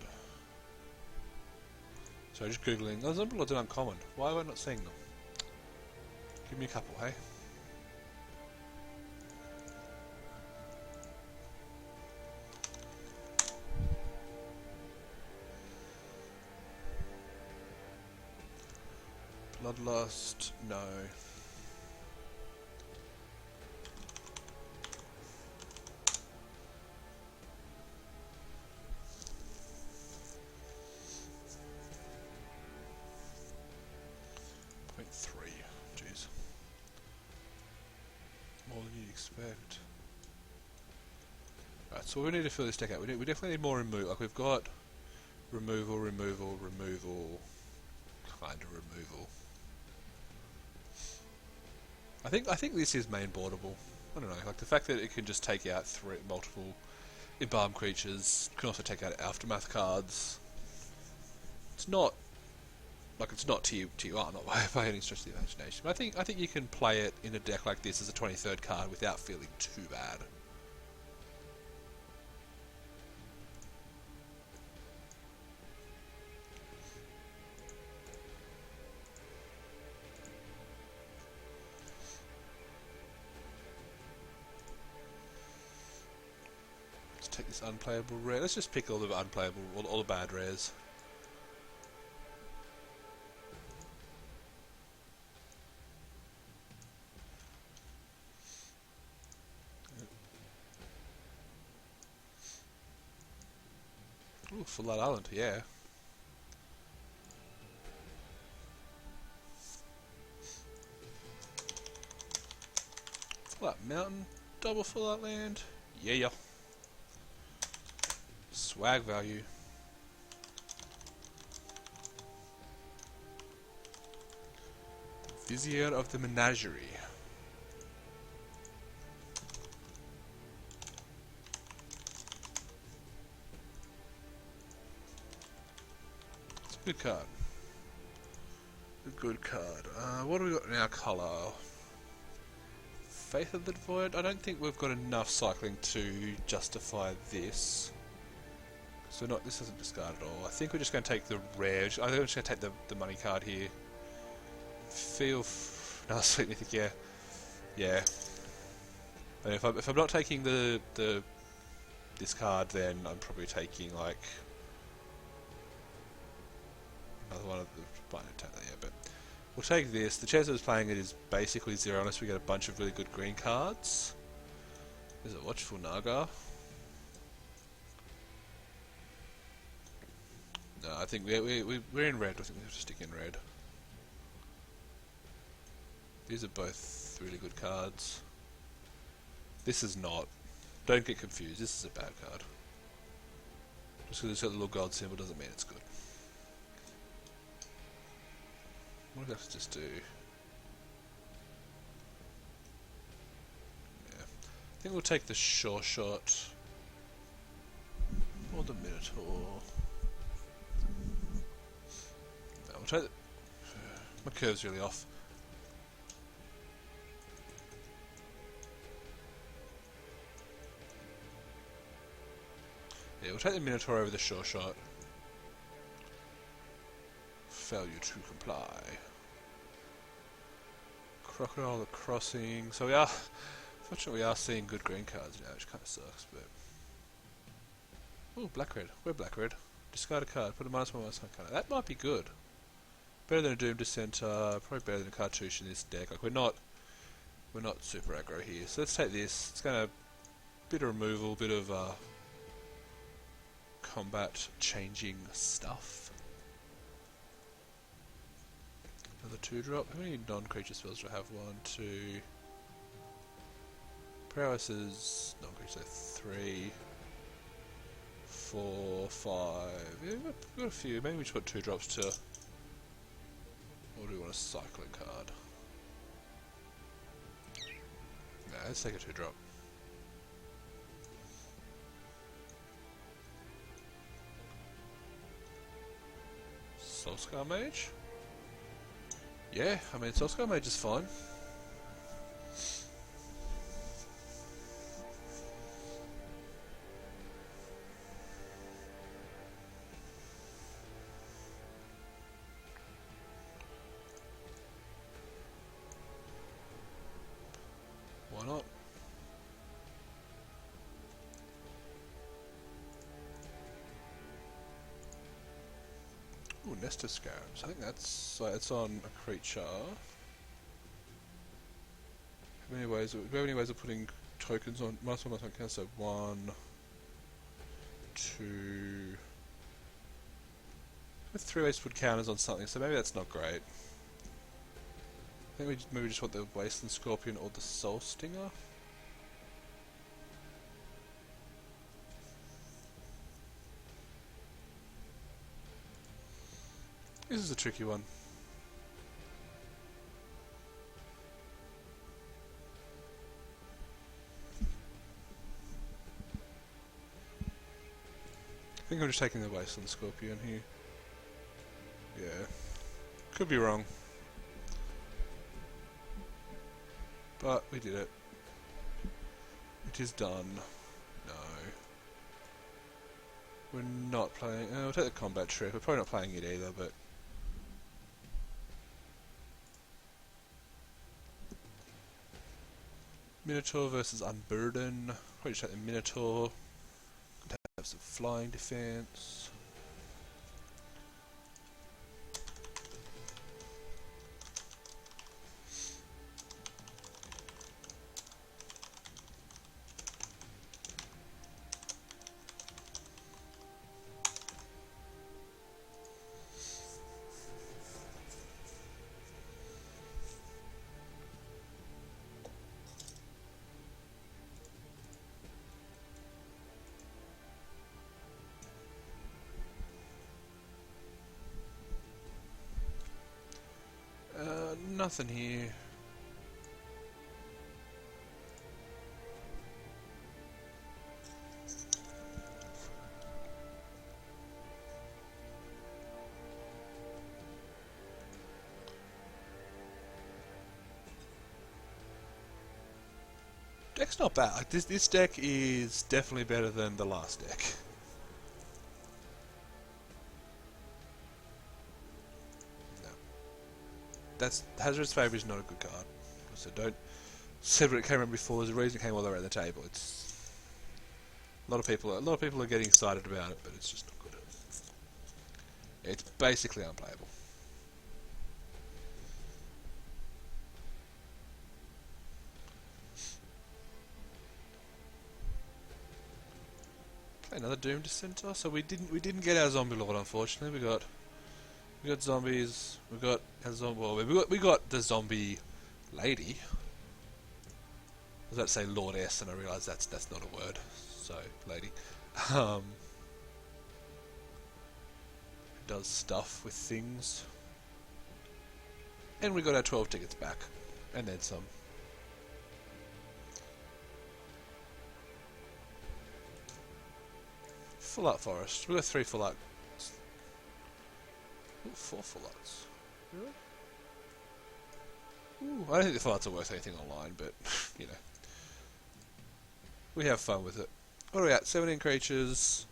So just googling. Oh, Zombie Lords are uncommon. Why am I not seeing them? Give me a couple, hey? Bloodlust, no. .3, jeez. More than you'd expect. Right, so we need to fill this deck out. We definitely need more removal. Like we've got removal, kind of removal. I think this is main boardable. I don't know, like the fact that it can just take out multiple embalmed creatures, can also take out aftermath cards. It's not tier 1, not by any stretch of the imagination. But I think you can play it in a deck like this as a 23rd card without feeling too bad. Take this unplayable rare. Let's just pick all the unplayable, all the bad rares. Ooh, Full Light Island, yeah. Full Light Mountain, double Full Light Land, yeah. Swag value. Vizier of the Menagerie. It's a good card. A good card. What do we got in our colour? Faith of the Void? I don't think we've got enough cycling to justify this. So this doesn't discard at all. I think we're just going to take the rare. I think we're just going to take the money card here. No, Sweet Mythic, yeah. And if I'm not taking this card, then I'm probably taking like another one of the. Might not take that yet, but we'll take this. The chance of us playing it is basically 0 unless we get a bunch of really good green cards. Is it Watchful Naga? No, I think we're in red. I think we have to stick in red. These are both really good cards. This is not. Don't get confused. This is a bad card. Just because it's got the little gold symbol doesn't mean it's good. What do we have to just do? Yeah. I think we'll take the Sure Shot. Or the Minotaur. No, we'll take the... My curve's really off. Yeah, we'll take the Minotaur over the Sure Shot. Failure to comply. Crocodile the Crossing. So fortunately we are seeing good green cards now, which kind of sucks, but... Ooh, black-red. We're black-red. Discard a card, put a -1/-1 card. That might be good. Better than a Doom Dissenter, probably better than a Cartouche in this deck. Like we're not super aggro here. So let's take this. It's gonna bit of removal, bit of combat changing stuff. Another 2-drop. How many non-creature spells do I have? 1, 2. Prowess is non-creature, so 3, 4, 5. Yeah, we've got a few. Maybe we just put 2 drops to Or do we want a cycling card? No, let's take a 2-drop. Soulscar Mage? Yeah, I mean, Soulscar Mage is fine. Why not? Ooh, Nest of Scarabs. I think that's it's on a creature. How many ways? Do we have any ways of putting tokens on? Minus one, I can't. So 1, 2. With 3 ways to put counters on something, so maybe that's not great. I think we maybe just want the Wasteland Scorpion or the Soul Stinger. This is a tricky one. I think I'm just taking the Wasteland Scorpion here. Yeah. Could be wrong. But we did it. It is done. No. We're not playing... we'll take the combat trip. We're probably not playing it either, but... Minotaur versus Unburden. Probably just take the Minotaur. Could have some flying defense. Nothing here. Deck's not bad. Like this deck is definitely better than the last deck. That's Hazardous Favour is not a good card. So don't said what it came around before. There's a reason it came all the way around the table. It's a lot of people are getting excited about it, but it's just not good. It's basically unplayable. Play another Doom Dissenter. So we didn't get our Zombie Lord, unfortunately. We got zombies. We got the zombie lady. I was about to say Lordess, and I realised that's not a word. So lady, who does stuff with things. And we got our 12 tickets back, and then some. Full Art Forest. We got 3 full art. Ooh, 4 full arts. Really? Ooh, I don't think the full arts are worth anything online, but, you know. We have fun with it. What are we at? 17 creatures,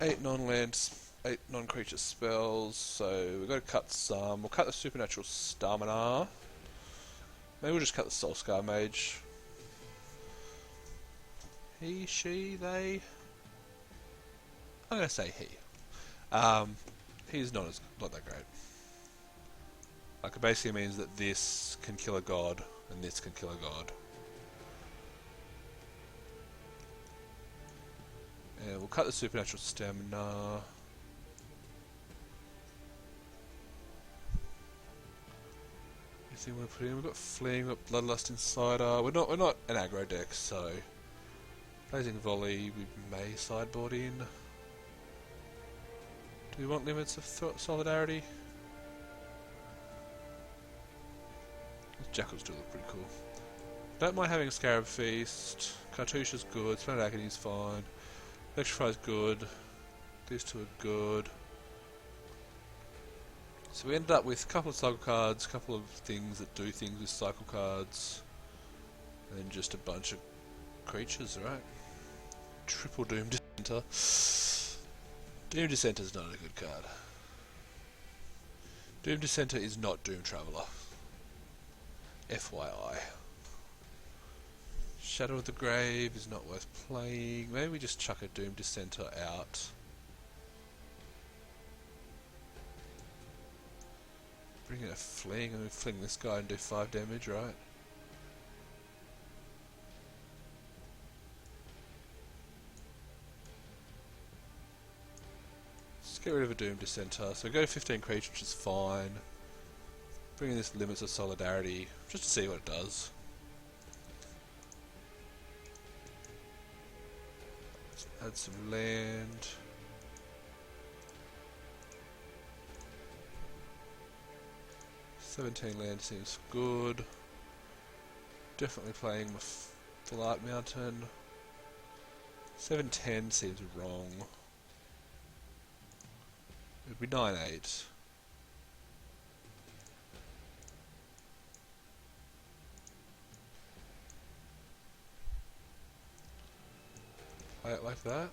8 non-lands, 8 non-creature spells, so we've got to cut some. We'll cut the Supernatural Stamina. Maybe we'll just cut the Soulscar Mage. He, she, they... I'm going to say he. He's not that great. Like, it basically means that this can kill a god, and this can kill a god. And we'll cut the Supernatural Stamina. Anything we want to put in? We've got Fleeing, we've got Bloodlust Insider. We're not an aggro deck, so Blazing Volley we may sideboard in. Do we want Limits of Solidarity? Jackals do look pretty cool. Don't mind having a Scarab Feast. Cartouche's good. Splendid Agony's fine. Electrify's good. These two are good. So we ended up with a couple of cycle cards, a couple of things that do things with cycle cards, and then just a bunch of creatures, right? Triple Doom Dissenter. Doom Dissenter's not a good card. Doom Dissenter is not Doom Traveller. FYI. Shadow of the Grave is not worth playing. Maybe we just chuck a Doom Dissenter out. Bring in a Fling, and we fling this guy and do 5 damage, right? Let's get rid of a Doom Dissenter. So we go to 15 creatures, which is fine. Bring in this Limits of Solidarity, just to see what it does. Let's add some land. Land seems good. Definitely playing with the Art Mountain. 7-10 seems wrong. It'd be 9-8. Play it like that.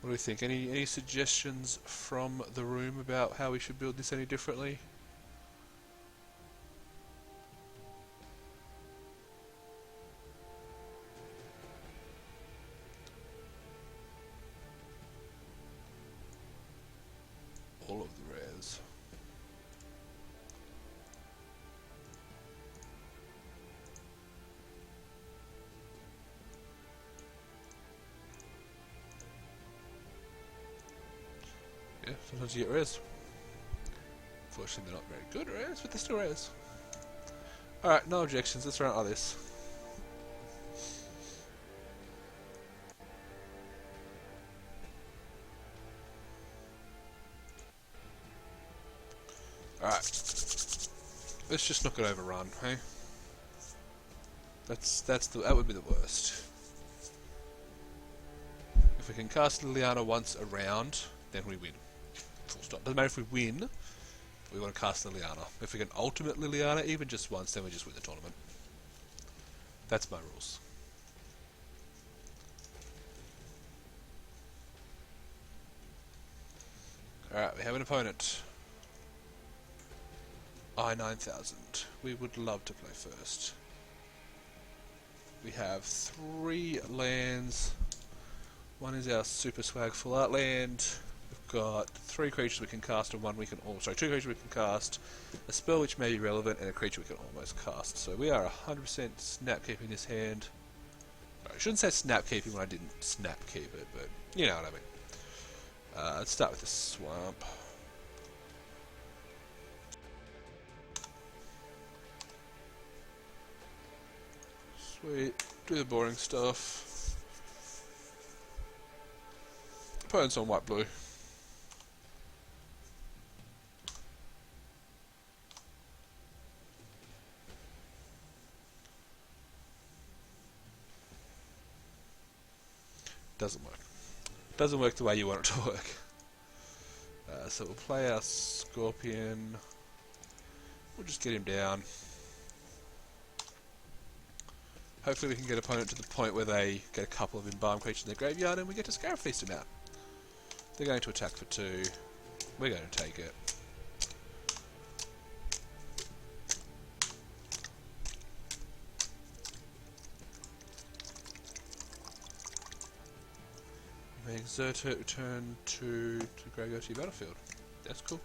What do we think? Any suggestions from the room about how we should build this any differently? All of the rares. Yeah, sometimes you get rares. Unfortunately, they're not very good rares, but they're still rares. Alright, no objections. Let's run out of this. Alright. Let's just not get overrun, hey? That would be the worst. If we can cast Liliana once a round, then we win. Full stop. Doesn't matter if we win, we want to cast Liliana. If we can ultimate Liliana even just once, then we just win the tournament. That's my rules. Alright, we have an opponent. I-9000. We would love to play first. We have 3 lands. One is our super swag full art land. We've got 3 creatures we can cast and 1 we can almost. Sorry, 2 creatures we can cast, a spell which may be relevant, and a creature we can almost cast. So we are 100% snap keeping this hand. I shouldn't say snap keeping when I didn't snap keep it, but you know what I mean. Let's start with the swamp. Sweet. Do the boring stuff. Opponent's on white blue. Doesn't work. Doesn't work the way you want it to work. So we'll play our Scorpion. We'll just get him down. Hopefully we can get opponent to the point where they get a couple of embalmed creatures in their graveyard and we get to Scarab Feast them out. They're going to attack for 2. We're going to take it. Make Zertot return to graveyard to your battlefield. That's cool.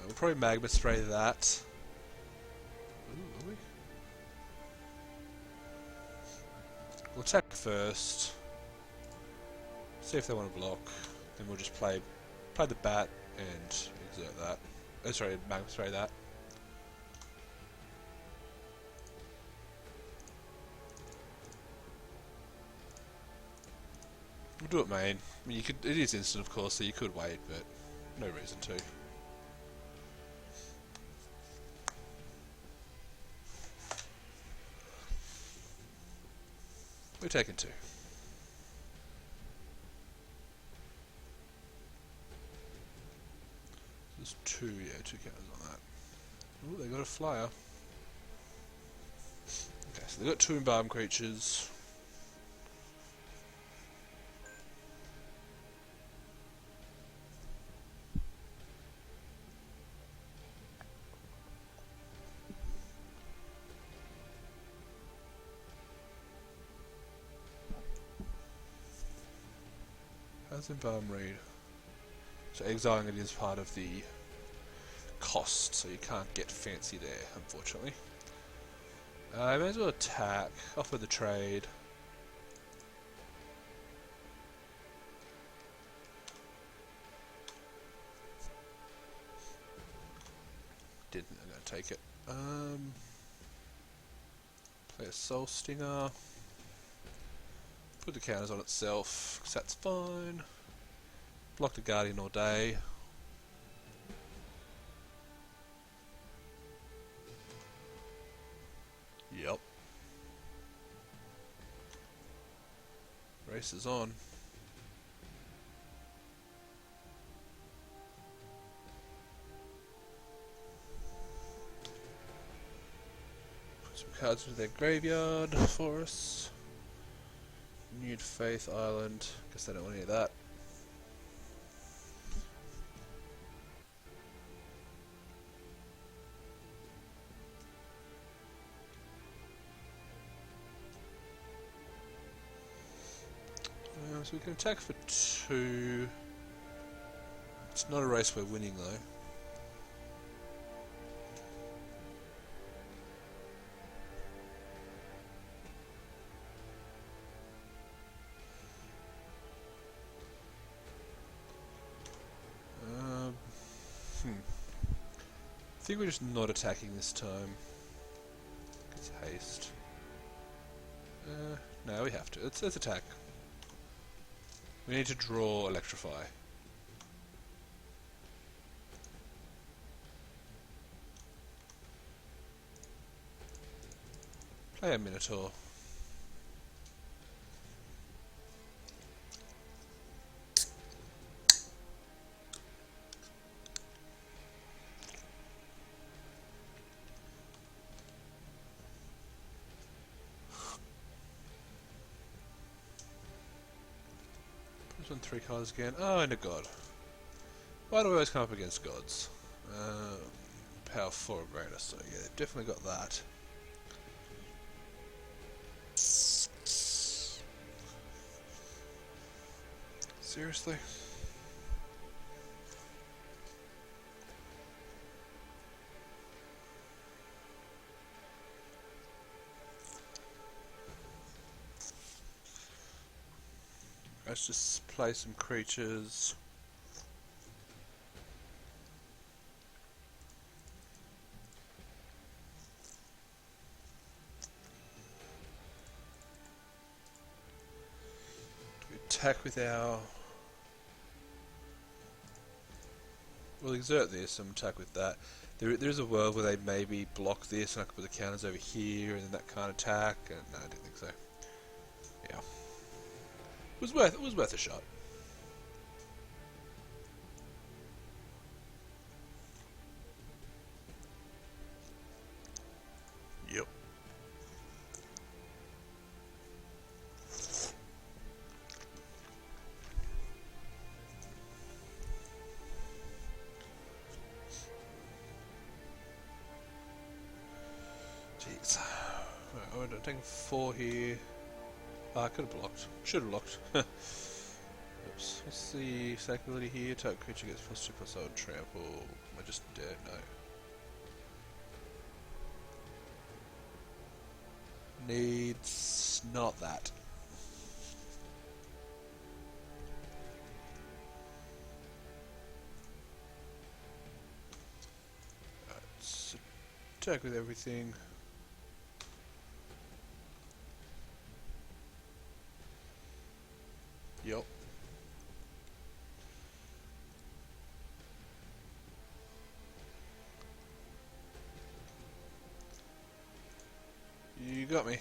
We'll probably Magma Spray that. Ooh, are we? We'll attack first. See if they want to block. Then we'll just play the bat and exert that. Oh, sorry, Magma Spray that. do it main. I mean, you could. It is instant, of course, so you could wait, but no reason to. We're taking 2. There's 2, yeah, 2 counters on that. Oh, they got a flyer. Okay, so they got 2 embalmed creatures. How's embalm read? So exiling it is part of the cost, so you can't get fancy there, unfortunately. I may as well attack, offer the trade. Didn't, I'm going to take it. Play a Soul Stinger. Put the counters on itself, because that's fine. Block the Guardian all day. Yep. Race is on. Put some cards into their graveyard for us. Renewed Faith Island. Guess they don't want any of that. So we can attack for 2. It's not a race we're winning though. I think we're just not attacking this time. It's haste. No, we have to. Let's attack. We need to draw Electrify. Play a Minotaur. On 3 cards again. Oh, and a god. Why do we always come up against gods? Power 4 or greater, so yeah, they've definitely got that. Seriously? Let's just play some creatures. Do we attack with our... We'll exert this and attack with that. There's a world where they maybe block this and I could put the counters over here and then that can't attack. And no, I didn't think so. Yeah. It was worth a shot. Yep. Jeez. Right, I'm taking 4 here. I could have blocked. Should have blocked. Oops. What's the sack ability here? Target creature gets +2/+0 and trample. Am I just dead? No. Needs not that. Alright, so attack with everything. Yup. got me.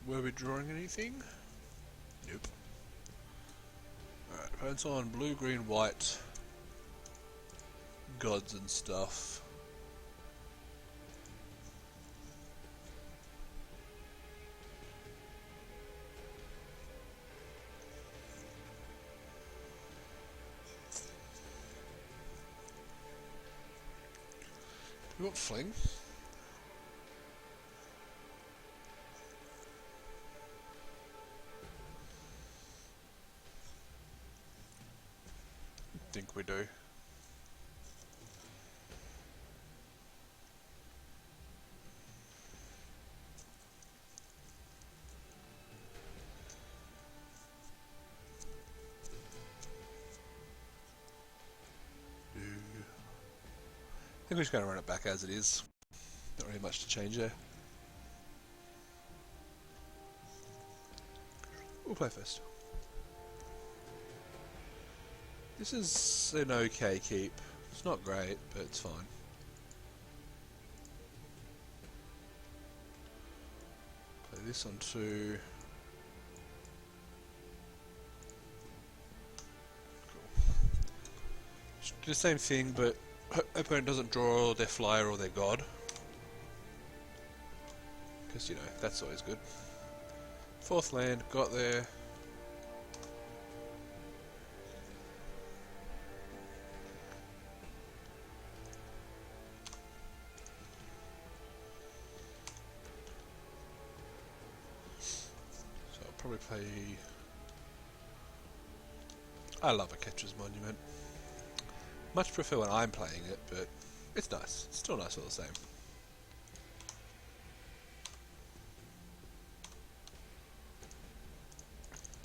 Were we drawing anything? Nope. Alright, opponents on blue, green, white. Gods and stuff. We got fling. I think we do. I think we're just going to run it back as it is. Not really much to change there. We'll play first. This is an okay keep. It's not great, but it's fine. Play this on 2. Cool. Just do the same thing, but opponent doesn't draw their flyer or their god. Because, you know, that's always good. 4th land, got there. So I'll probably play... I love a Catcher's Monument. Much prefer when I'm playing it, but it's nice. It's still nice all the same.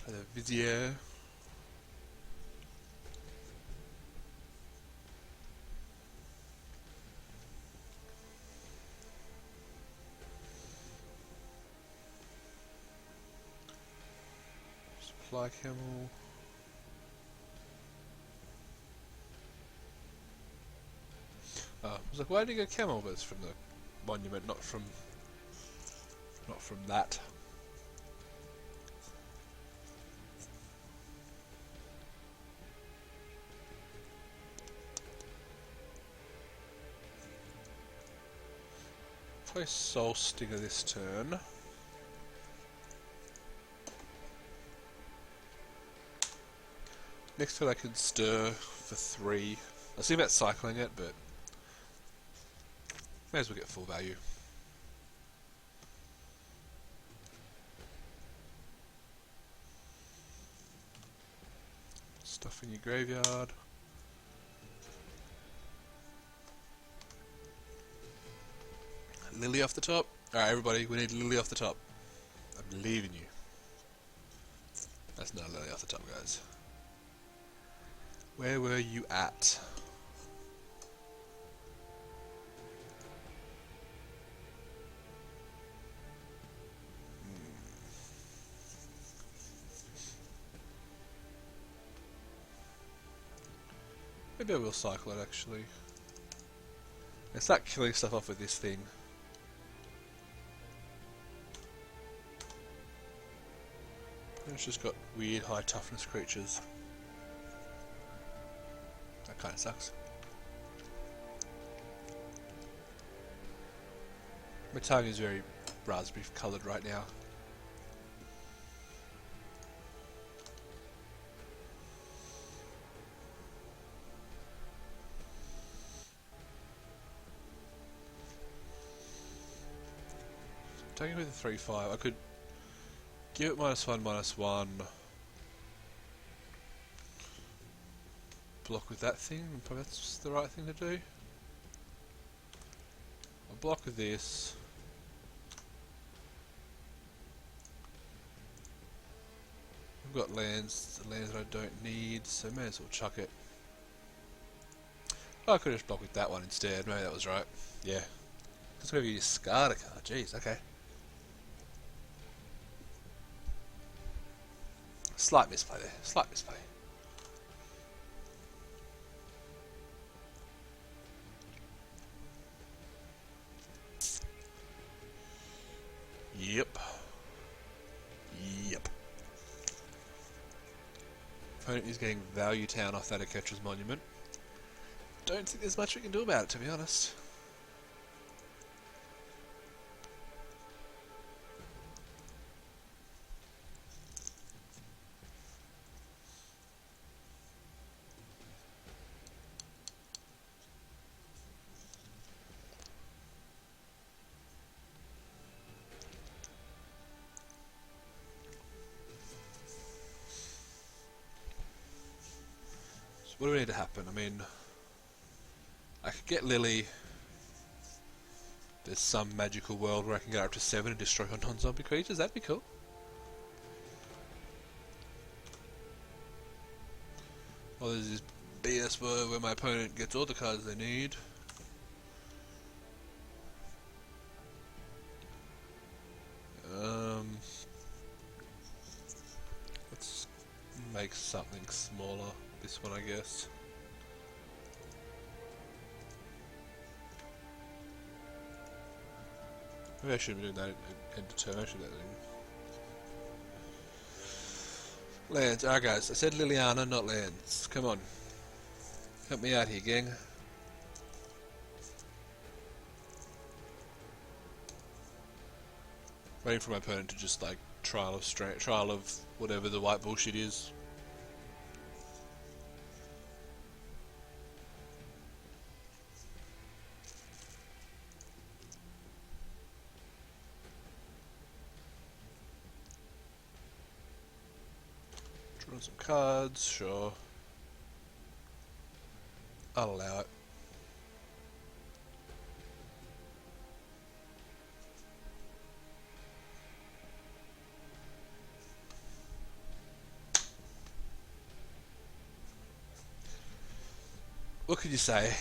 Play the Vizier. Supply Camel. I was like, why did you go camel? But it's from the monument, not from that. Play Soul Stinger this turn. Next turn I can stir for 3. I was thinking about cycling it, but may as well get full value. Stuff in your graveyard. Lily off the top. Alright everybody, we need Lily off the top. I believe in you. That's not Lily off the top, guys. Where were you at? Maybe I will cycle it actually. And start killing stuff off with this thing. It's just got weird high toughness creatures. That kinda sucks. My tongue is very raspberry coloured right now. Taking with a 3/5, I could give it -1/-1. Block with that thing, probably that's the right thing to do. I'll block with this. I've got lands that I don't need, so may as well chuck it. Oh, I could just block with that one instead, maybe that was right. Yeah. It's gonna be a Scarter card, jeez, okay. Slight misplay there, slight misplay. Opponent is getting Value Town off that Aketra's Monument. Don't think there's much we can do about it, to be honest. So what do we need to happen? I mean, I could get Lily. There's some magical world where I can get up to 7 and destroy her non-zombie creatures. That'd be cool. Well, there's this BS world where my opponent gets all the cards they need. Let's make something smaller. This one, I guess. Maybe I shouldn't be doing that end of turn. I should do that. Lands. Alright, guys. I said Liliana, not lands. Come on. Help me out here, gang. Waiting for my opponent to just like trial of whatever the white bullshit is. Draw some cards, sure. I'll allow it. What could you say?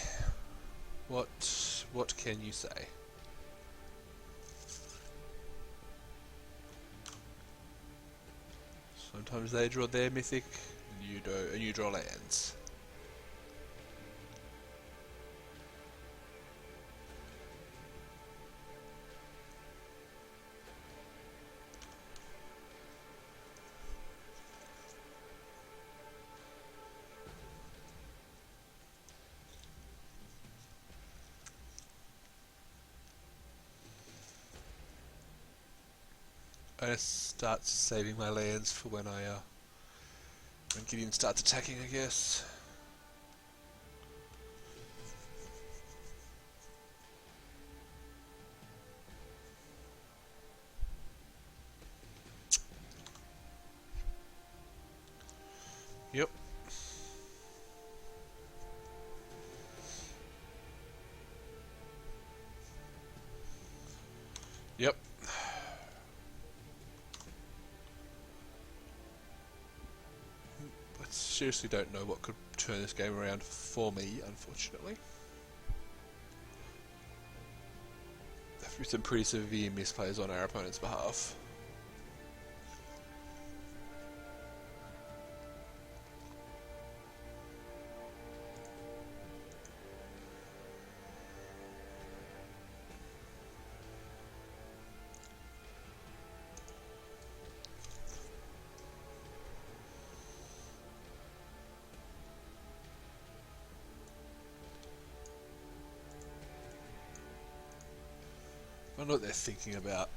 What can you say? Sometimes they draw their mythic, and you draw lands. I just start saving my lands for when when Gideon starts attacking, I guess. Yep. Yep. I seriously don't know what could turn this game around for me, unfortunately. There have some pretty severe misplays on our opponent's behalf. I wonder what they're thinking about.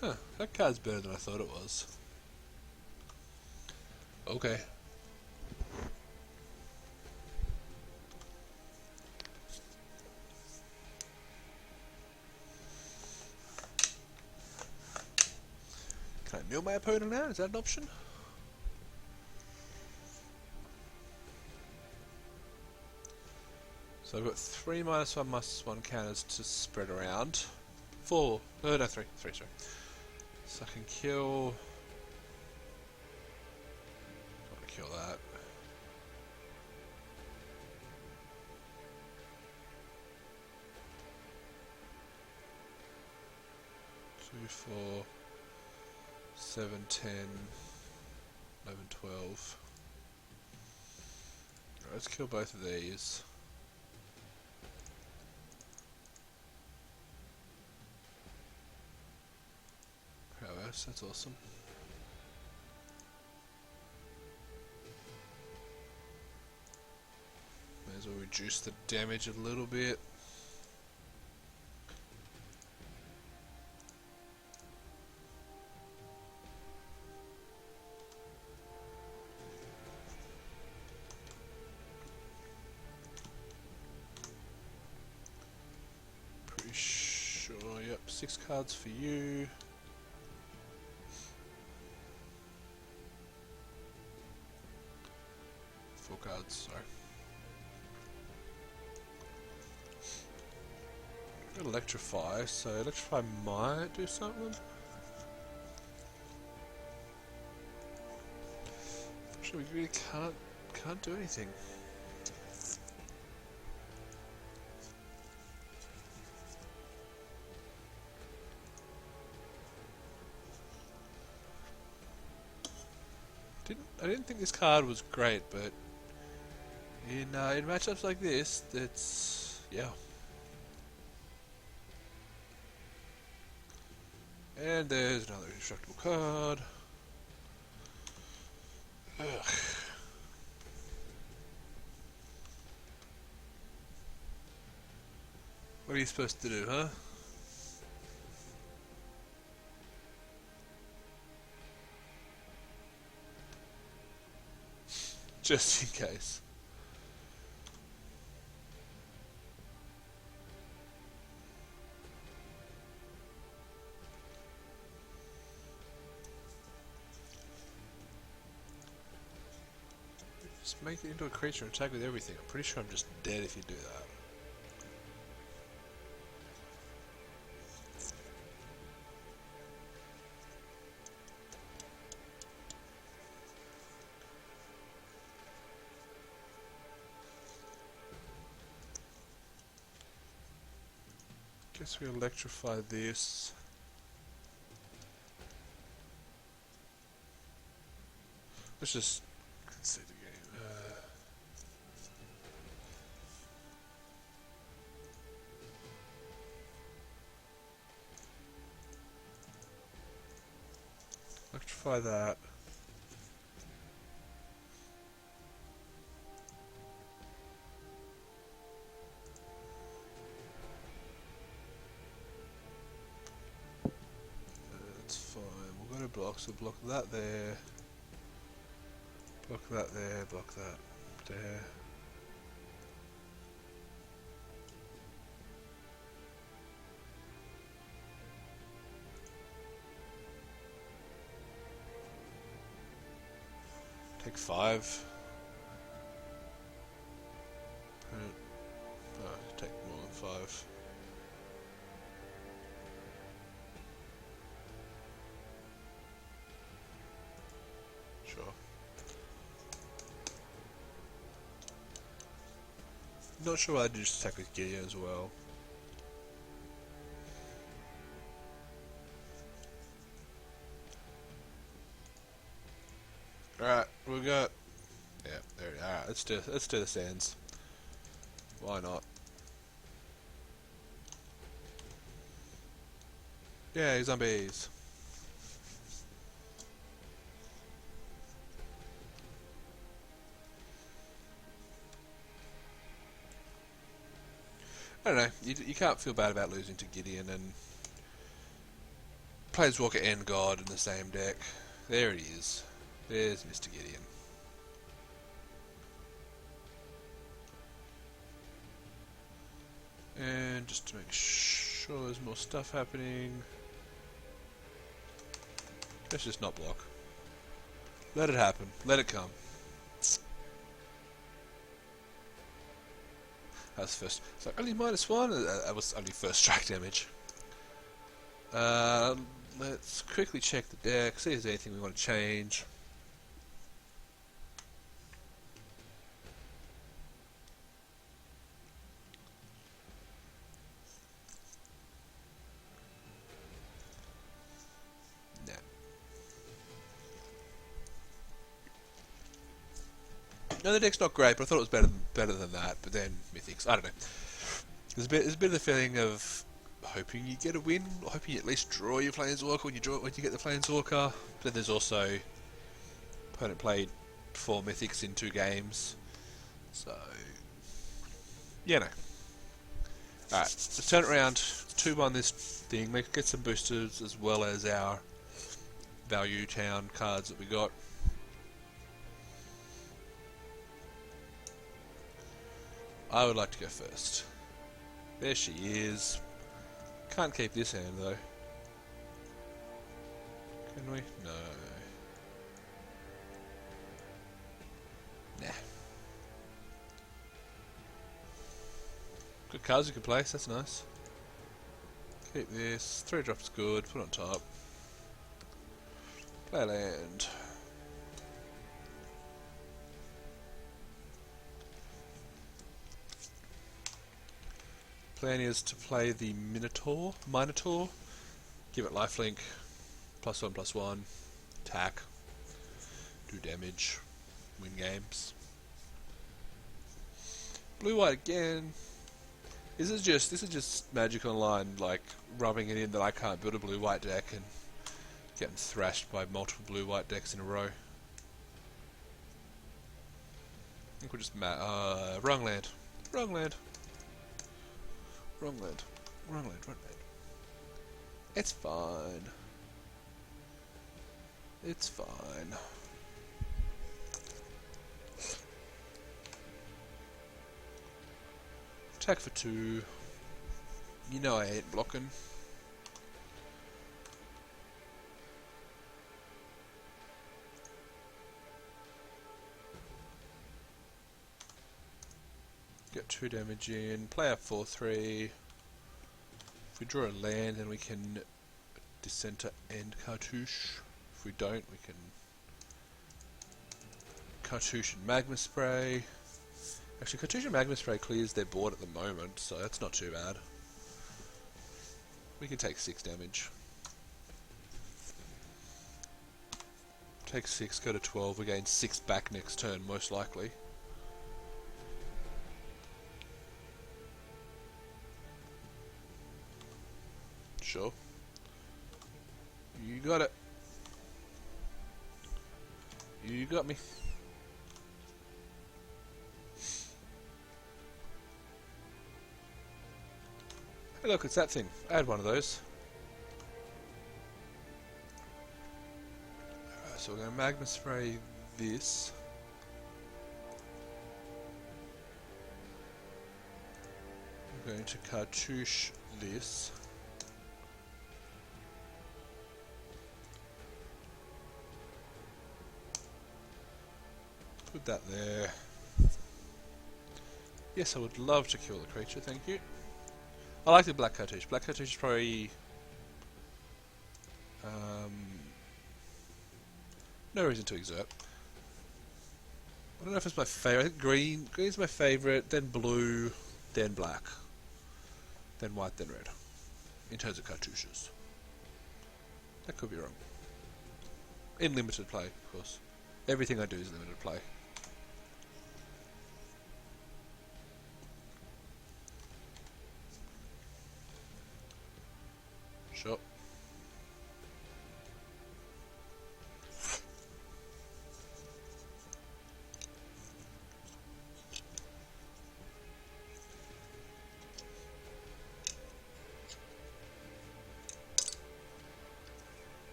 Huh, that card's better than I thought it was. Okay. Can I mill my opponent now? Is that an option? So I've got 3 -1/+1 counters to spread around. 4. No, 3. 3, sorry. So I can kill... I want to kill that. Two, 4, 7, 10, 11, 12. Right, let's kill both of these. nice, that's awesome. May as well reduce the damage a little bit. Pretty sure, yep, 6 cards for you. Four cards, sorry. Got Electrify, so Electrify might do something. Actually, we really can't do anything. I didn't think this card was great, but in matchups like this, it's yeah. And there's another indestructible card. Ugh. What are you supposed to do, huh? Just in case. Just make it into a creature and attack with everything. I'm pretty sure I'm just dead if you do that. Guess we electrify this. Let's just concede the game. Electrify that. That's fine. We'll go to blocks. We'll block that there. Block that there. Block that there. Take 5. Oh, take more than 5. Sure. Not sure why I just attack with Gideon as well. Alright, we got. Yeah, there. Alright, let's do the sands. Why not? Yeah, zombies. I don't know. You can't feel bad about losing to Gideon, and plays Walker and God in the same deck. There it is. There's Mr. Gideon. And just to make sure there's more stuff happening, let's just not block. Let it happen. Let it come. That's first. So only -1. That was only first strike damage. Let's quickly check the deck. See if there's anything we want to change. No, the deck's not great, but I thought it was better than that. But then Mythics, I don't know. There's a bit of the feeling of hoping you get a win, or hoping you at least draw your Planeswalker when you get the Planeswalker. But then there's also opponent played 4 mythics in 2 games, so yeah, no. Alright, let's turn it around. 2-1 this thing. Let's get some boosters as well as our value town cards that we got. I would like to go first. There she is. Can't keep this hand though. Can we? No. Nah. Good cards you can place, that's nice. Keep this. 3 drops good, put on top. Play a land. Plan is to play the Minotaur, give it lifelink, +1/+1, attack, do damage, win games. Blue white again. This is just Magic Online, like rubbing it in that I can't build a blue white deck and getting thrashed by multiple blue white decks in a row. I think we're just wrong land. It's fine. It's fine. Attack for 2. You know I hate blocking. Get 2 damage in. Play a 4/3. If we draw a land, then we can Dissenter and Cartouche. If we don't, we can Cartouche and Magma Spray. Actually, Cartouche and Magma Spray clears their board at the moment, so that's not too bad. We can take 6 damage. Take 6, go to 12, we gain 6 back next turn, most likely. Sure. You got it. You got me. Hey look, it's that thing. I had one of those. Alright, so we're going to Magma Spray this. We're going to Cartouche this. Put that there. Yes, I would love to kill the creature, thank you. I like the Black Cartouche. Black Cartouche is probably... no reason to exert. I don't know if it's my favourite. I think green. Green's my favourite, then blue, then black. Then white, then red. In terms of cartouches. That could be wrong. In limited play, of course. Everything I do is limited play. Sure.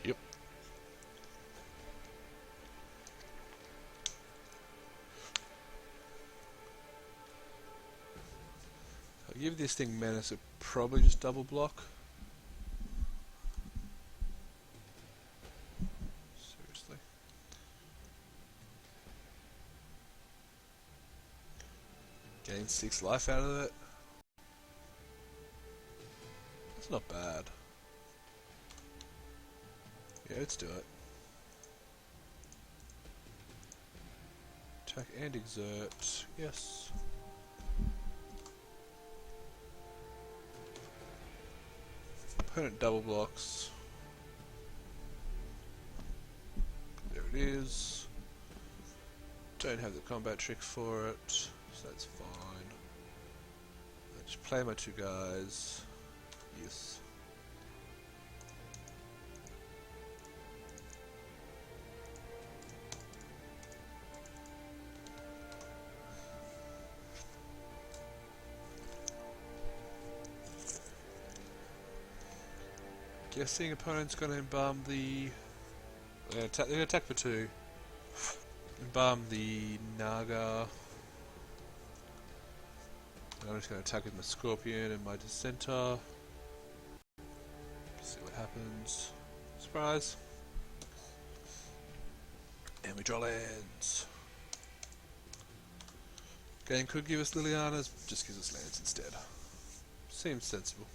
Yep. I'll give this thing menace, it probably just double block. Seriously. Gain 6 life out of it. That's not bad. Yeah, let's do it. Attack and exert. Yes. Opponent double blocks. There it is. Don't have the combat trick for it, so that's fine. Just play my two guys. Yes. Guessing opponent's going to embalm the... They're going to attack for 2. Embalm the Naga. I'm just going to attack with my Scorpion and my Dissenter. See what happens. Surprise! And we draw lands. Game could give us Liliana's, just gives us lands instead. Seems sensible.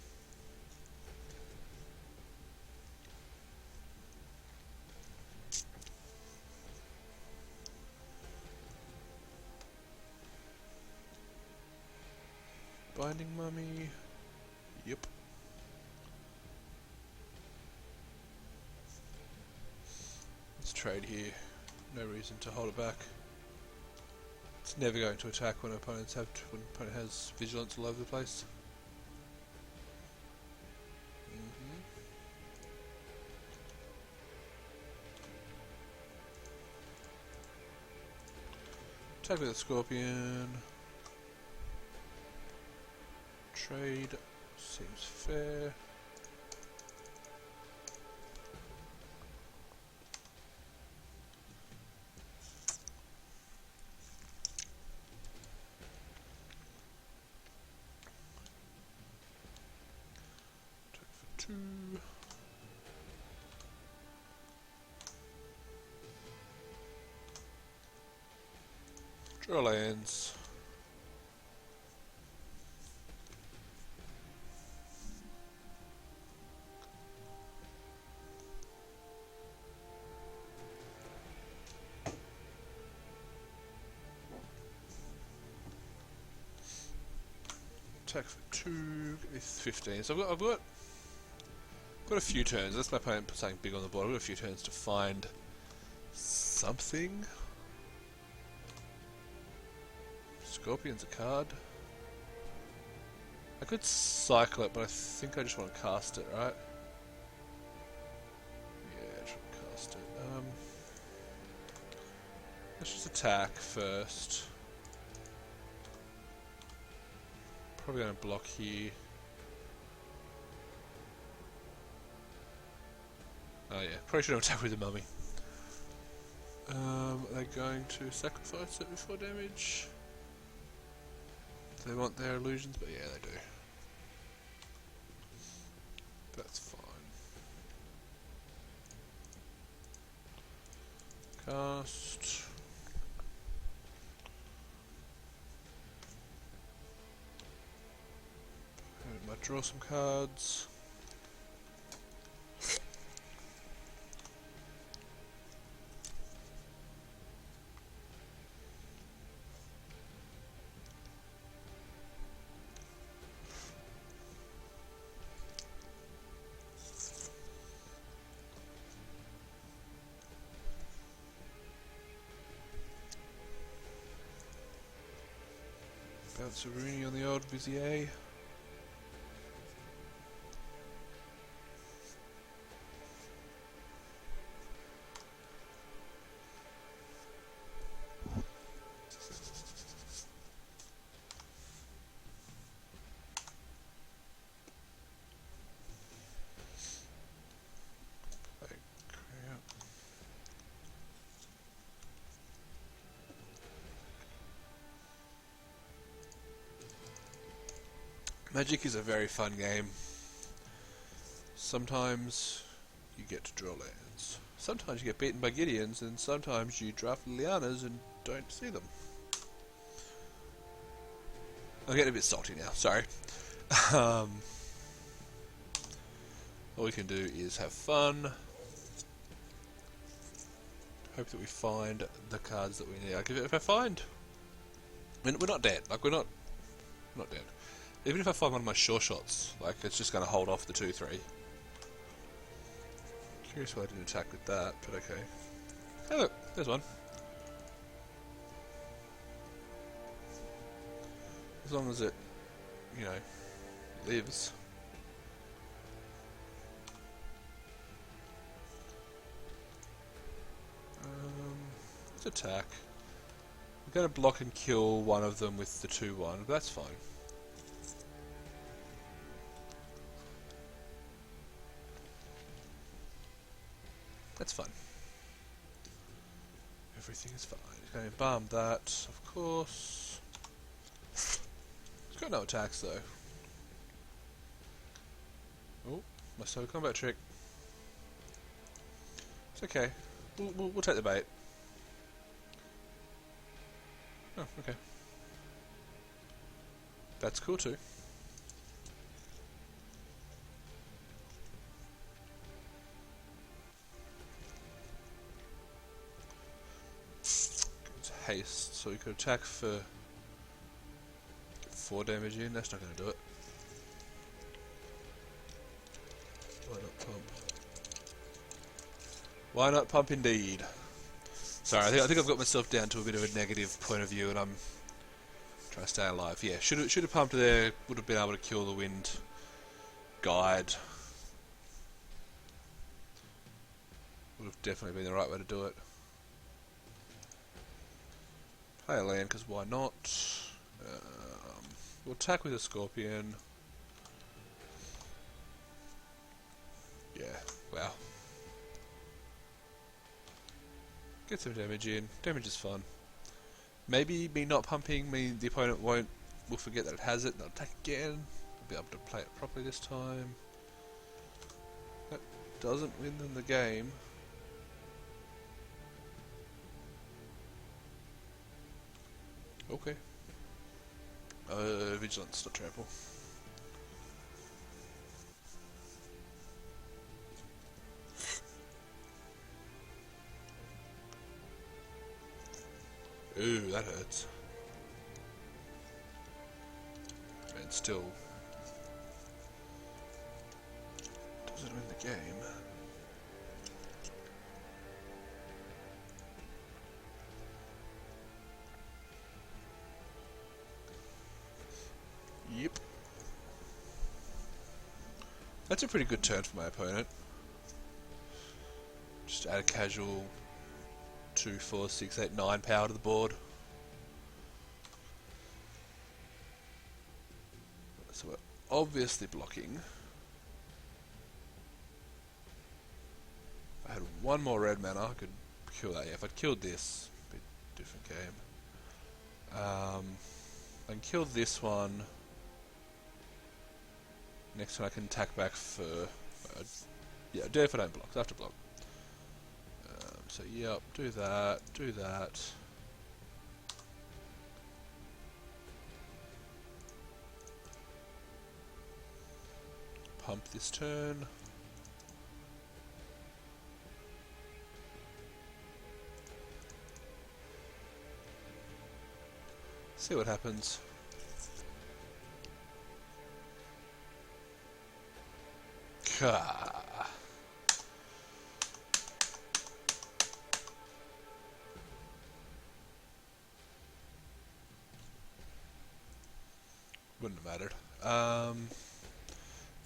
Binding Mummy. Yep. Let's trade here. No reason to hold it back. It's never going to attack when opponent has vigilance all over the place. Attack with the Scorpion. Trade seems fair. Attack for 2. Draw lands. Attack for 2 is 15. So I've got a few turns. That's my opponent saying big on the board. I've got a few turns to find something. Scorpion's a card. I could cycle it, but I think I just want to cast it, right? Yeah, I just want to cast it. Let's just attack first. Probably going to block here. Oh yeah, probably should have attacked with the mummy. They're going to sacrifice it before damage. They want their illusions, but yeah, they do. That's fine. Cast. I might draw some cards. Bounce a Rooney on the old Vizier. Magic is a very fun game. Sometimes you get to draw lands. Sometimes you get beaten by Gideons, and sometimes you draft Lilianas and don't see them. I'm getting a bit salty now, sorry. All we can do is have fun. Hope that we find the cards that we need. Like if I find... I mean, we're not dead. Like, we're not dead. Even if I find one of my sure shots, like, it's just going to hold off the 2-3. Curious why I didn't attack with that, but okay. Hey look, there's one. As long as it you know, lives. Let's attack. We're going to block and kill one of them with the 2-1, but that's fine. That's fine. Everything is fine. Okay, bomb that, of course. It's got no attacks though. Oh, my solo combat trick. It's okay. We'll take the bait. Oh, okay. That's cool too. It's haste, so we could attack for 4 damage in. That's not going to do it. Why not pump? Why not pump indeed? Sorry, I think I've got myself down to a bit of a negative point of view, and I'm trying to stay alive. Yeah, should have pumped there. Would have been able to kill the wind guide. Would have definitely been the right way to do it. Play a land, because why not? We'll attack with a scorpion. Yeah, wow. Get some damage in. Damage is fun. Maybe me not pumping means the opponent will forget that it has it and they'll attack again. I'll be able to play it properly this time. That doesn't win them the game. Okay. Vigilance, not trample. Ooh, that hurts. And still doesn't win the game. Yep. That's a pretty good turn for my opponent. Just add a casual 2, 4, 6, 8, 9 power to the board. So we're obviously blocking. If I had one more red mana, I could kill that. Yeah, if I'd killed this, it'd be a different game. I can kill this one. Next one I can attack back for... yeah, do it if I don't block. I have to block. So yep, do that, do that. Pump this turn. See what happens. Ka. Wouldn't have mattered.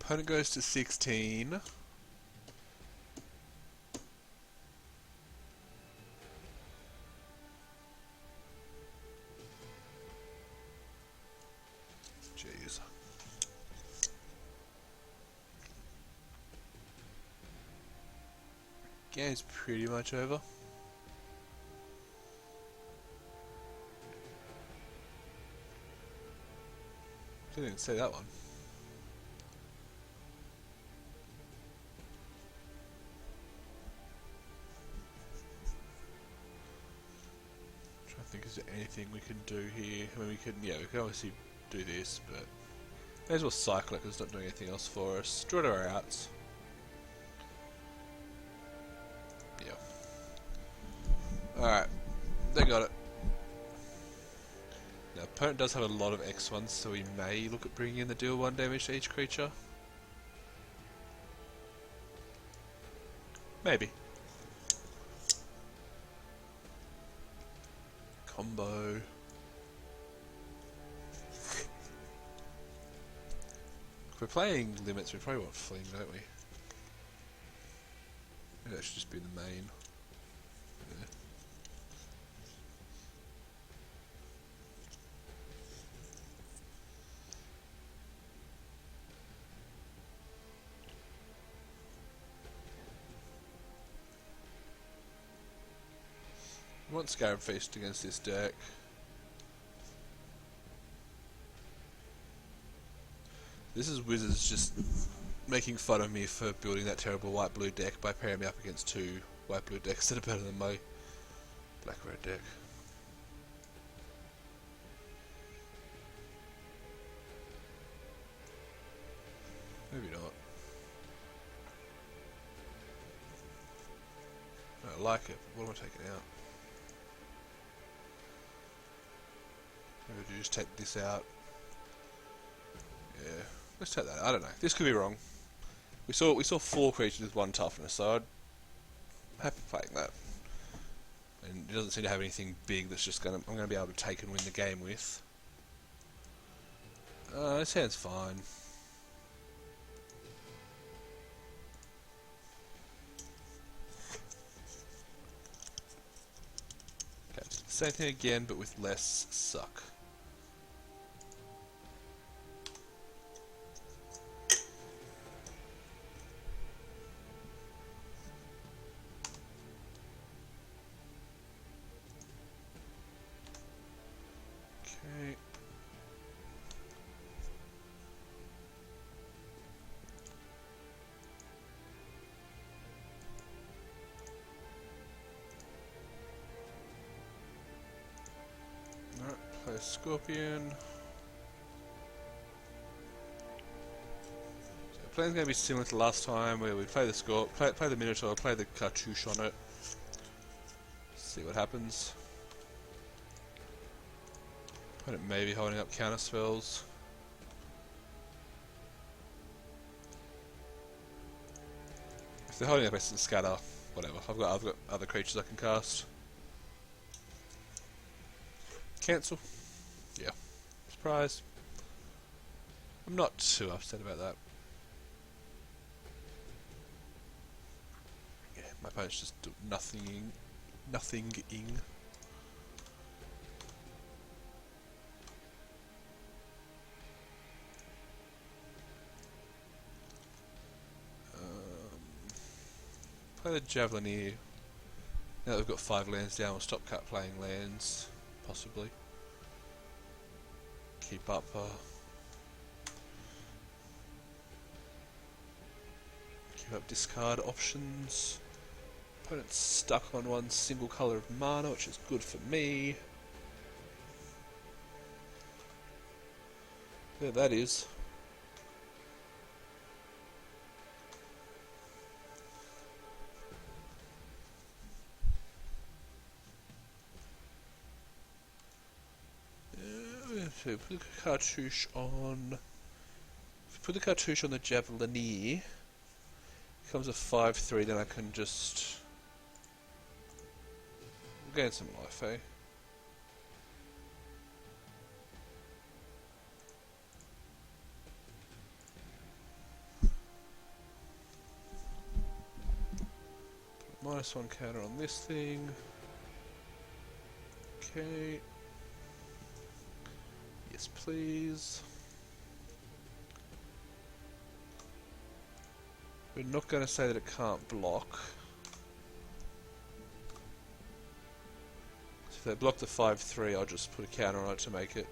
Opponent goes to 16. Jeez. Game's pretty much over. Didn't even say that one. Trying to think, is there anything we can do here? I mean, we can obviously do this, but may as well cycle it because it's not doing anything else for us. Draw to our outs. Yeah. Alright, they got it. Now, opponent does have a lot of X1s, so we may look at bringing in the deal 1 damage to each creature. Maybe. Combo. If we're playing limits, we probably want fling, don't we? Maybe that should just be the main. Yeah. We want Scarab Feast against this deck. This is Wizards just making fun of me for building that terrible white-blue deck by pairing me up against two white-blue decks that are better than my black-red deck. Maybe not. I like it, but what am I taking out? Maybe I just take this out. Yeah, let's take that. I don't know. This could be wrong. We saw 4 creatures with 1 toughness, so I'm happy playing that. And it doesn't seem to have anything big that's just I'm gonna be able to take and win the game with. This hand's fine. Okay, same thing again, but with less suck. Okay. Alright, play a Scorpion. So the plan's going to be similar to last time, where we play the play the Minotaur, play the Cartouche on it. See what happens. Opponent may be holding up counter spells. If they're holding up Essence Scatter, whatever. I've got other creatures I can cast. Cancel. Yeah. Surprise. I'm not too upset about that. Yeah, my opponent's just do nothing-ing. Play the Javelineer. Now that we've got 5 lands down, we'll stop playing lands, possibly. Keep up. Keep up discard options. Opponent's stuck on 1 single colour of mana, which is good for me. There that is. So put the Cartouche on. If we put the Cartouche on the Javelineer, becomes a 5/3. Then I can just gain some life, eh? -1 counter on this thing. Okay. Yes, please. We're not going to say that it can't block. So if they block the 5/3, I'll just put a counter on it to make it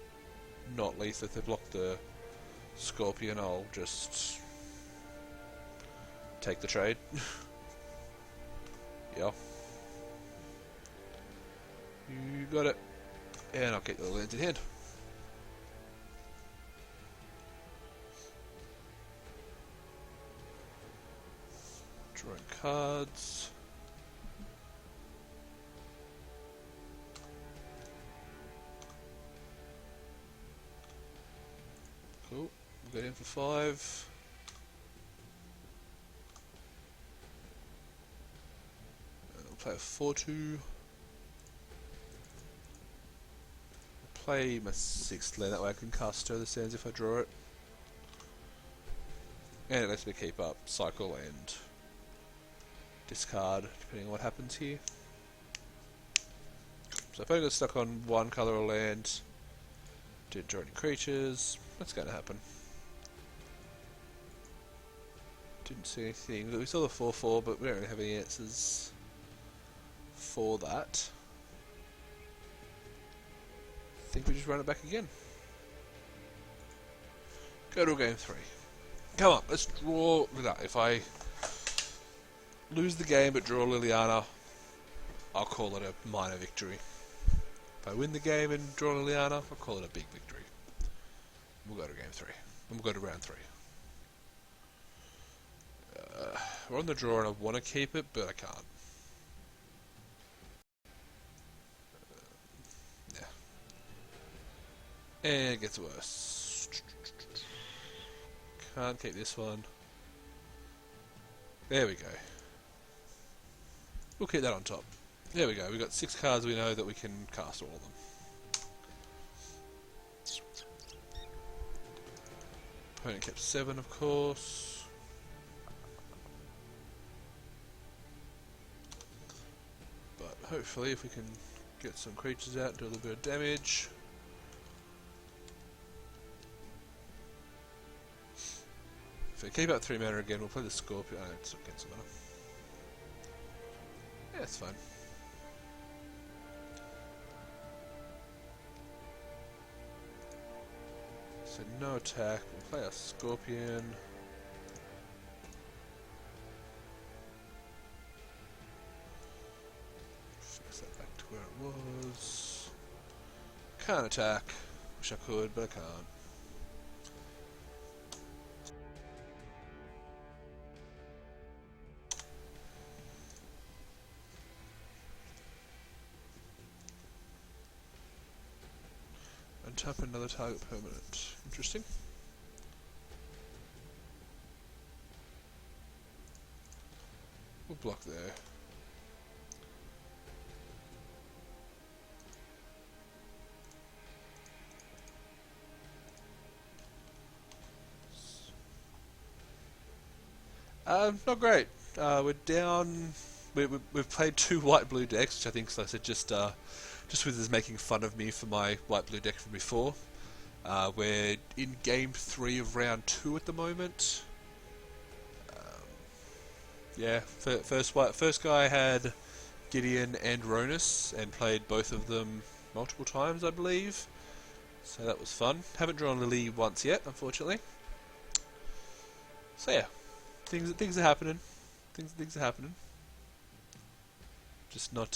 not lethal. If they block the Scorpion, I'll just take the trade. Yeah. You got it. And I'll get the lands in hand. Drawing cards. Cool. We'll get in for 5. And I'll play a 4/2. Play my 6th land, that way I can cast Stir the Sands if I draw it. And it lets me keep up cycle and discard depending on what happens here. So if I got stuck on one colour of land, didn't draw any creatures, that's going to happen. Didn't see anything. We saw the 4/4, but we don't really have any answers for that. I think we just run it back again. Go to game 3. Come on, let's draw with that. If I lose the game but draw Liliana, I'll call it a minor victory. If I win the game and draw Liliana, I'll call it a big victory. We'll go to game 3. And we'll go to round 3. We're on the draw and I want to keep it, but I can't. Yeah. And it gets worse. Can't keep this one. There we go. We'll keep that on top. There we go. We've got 6 cards we know that we can cast all of them. Opponent kept 7, of course. But hopefully if we can get some creatures out, do a little bit of damage. If we keep up 3 mana again, we'll play the Scorpion. Oh, it's against mana. Yeah, it's fine. So no attack, we'll play our Scorpion. Fix that back to where it was. Can't attack. Wish I could, but I can't. Untap another target permanent. Interesting. We'll block there. Not great. We're down. We've played 2 white-blue decks, which I think, like I said, just with us making fun of me for my white-blue deck from before. We're in game 3 of round 2 at the moment. Yeah, first guy had Gideon and Ronus and played both of them multiple times, I believe. So that was fun. Haven't drawn Lily once yet, unfortunately. So yeah, things are happening. Things are happening. Just not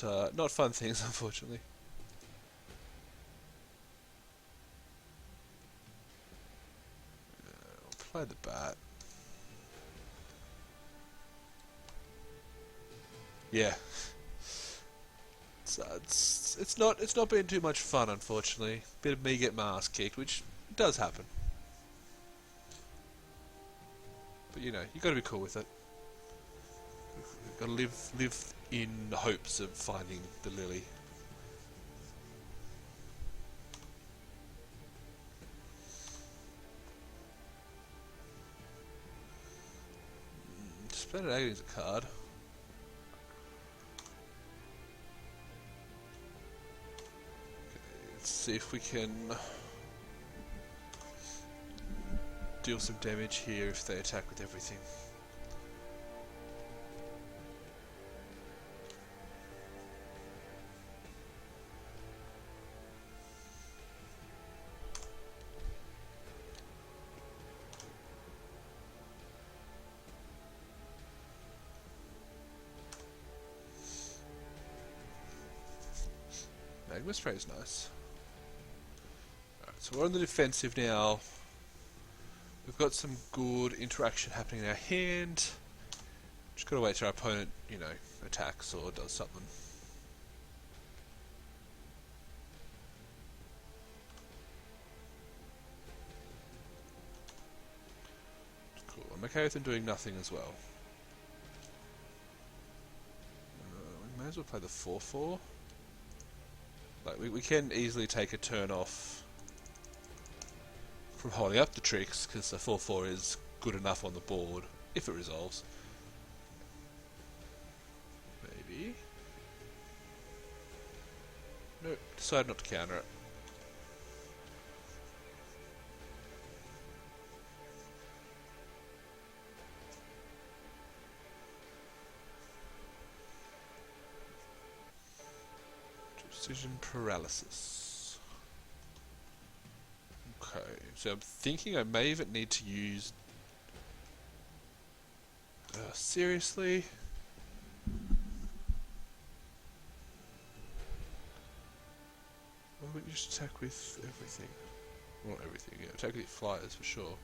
fun things, unfortunately. I'll play the bat. Yeah. It's not been too much fun, unfortunately. Bit of me getting my ass kicked, which does happen. But you know, you got to be cool with it. You've got to live in the hopes of finding the lily. Splendid Agony is a card. Let's see if we can deal some damage here if they attack with everything. Magma Spray is nice. Alright, so we're on the defensive now. We've got some good interaction happening in our hand. Just gotta wait till our opponent, you know, attacks or does something. Cool, I'm okay with them doing nothing as well. We may as well play the 4/4. Like, we can easily take a turn off from holding up the tricks, because the 4/4 is good enough on the board if it resolves. Maybe. Nope, decide not to counter it. Decision paralysis. Okay, so I'm thinking I may even need to use... seriously? Why wouldn't you just attack with everything? Well, not everything, yeah, attack with flyers for sure.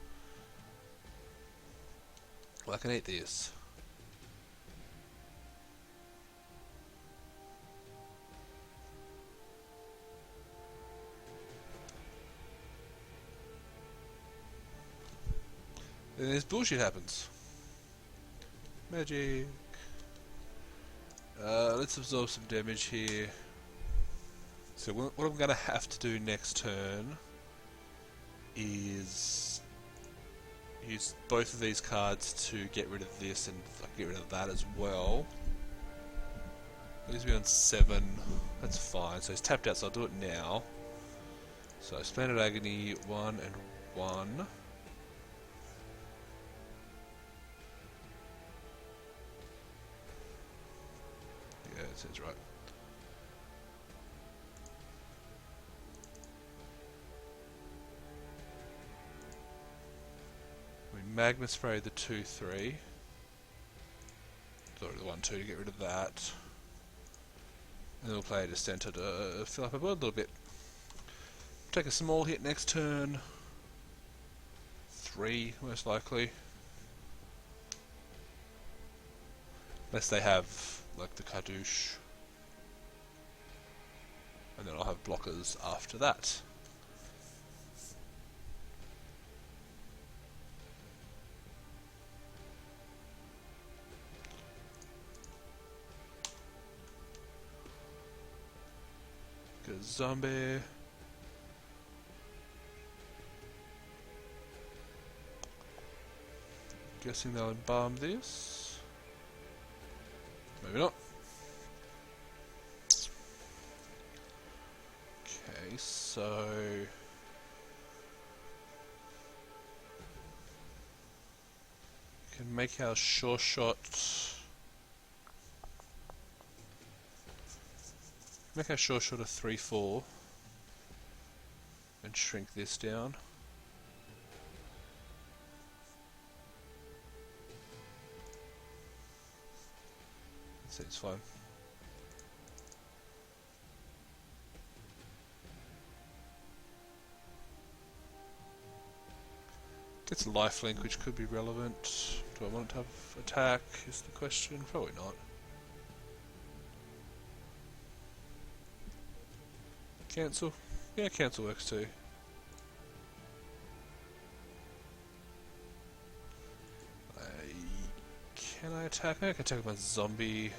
Well, I can eat this. Then this bullshit happens. Magic. Let's absorb some damage here. So what I'm going to have to do next turn is use both of these cards to get rid of this and get rid of that as well. Leaves me on 7. That's fine. So he's tapped out, so I'll do it now. So Splendid Agony, 1 and 1. Yeah, it sounds right. We Magma Spray the 2/3. Sorry, the 1/2 to get rid of that. And then we'll play a Dissenter to fill up our board a little bit. Take a small hit next turn. 3, most likely. Unless they have, like, the Kadoosh. And then I'll have blockers after that. Get a zombie. Guessing they'll embalm this. Maybe not. Okay, so we can make our sure shot. Make our sure shot a 3/4 and shrink this down. Seems fine. Gets a lifelink, which could be relevant. Do I want it to have attack, is the question? Probably not. Cancel? Yeah, cancel works too. Can I attack? I can attack with my zombie.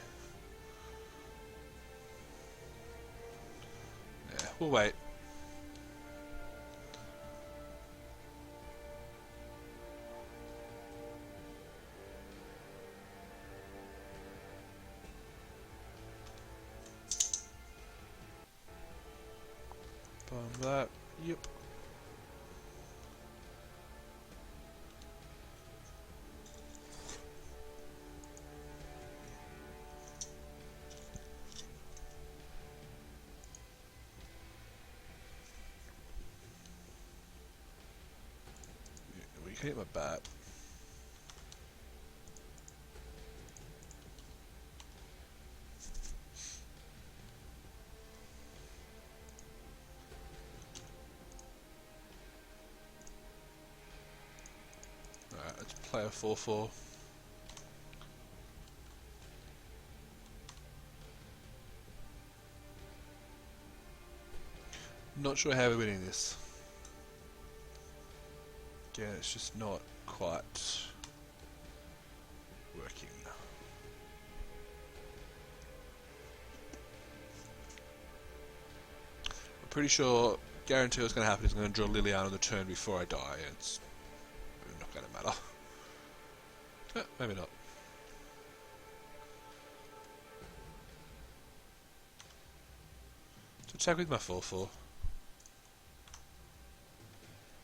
Yeah, we'll wait. Bomb that. Yep. You can hit my bat. Alright, let's play a 4/4. Not sure how we're winning this. Again, it's just not quite working. I'm pretty sure, guarantee what's going to happen is I'm going to draw Liliana on the turn before I die, and it's not going to matter. Maybe not. To attack with my 4/4.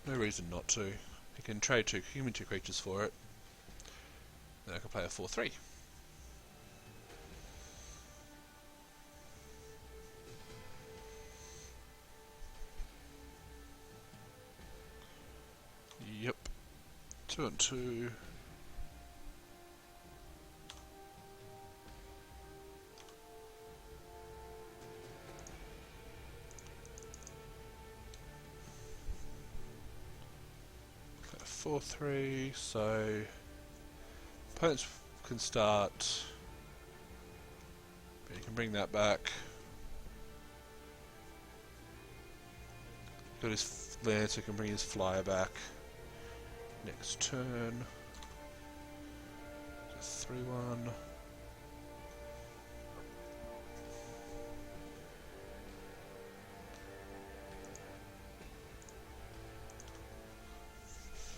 No reason not to. You can trade two creatures for it. Then I can play a 4/3. Yep. 2 and 2. Play a 4/3, so opponents can start. But you can bring that back. Got his Lancer, can bring his flyer back. Next turn. 3/1.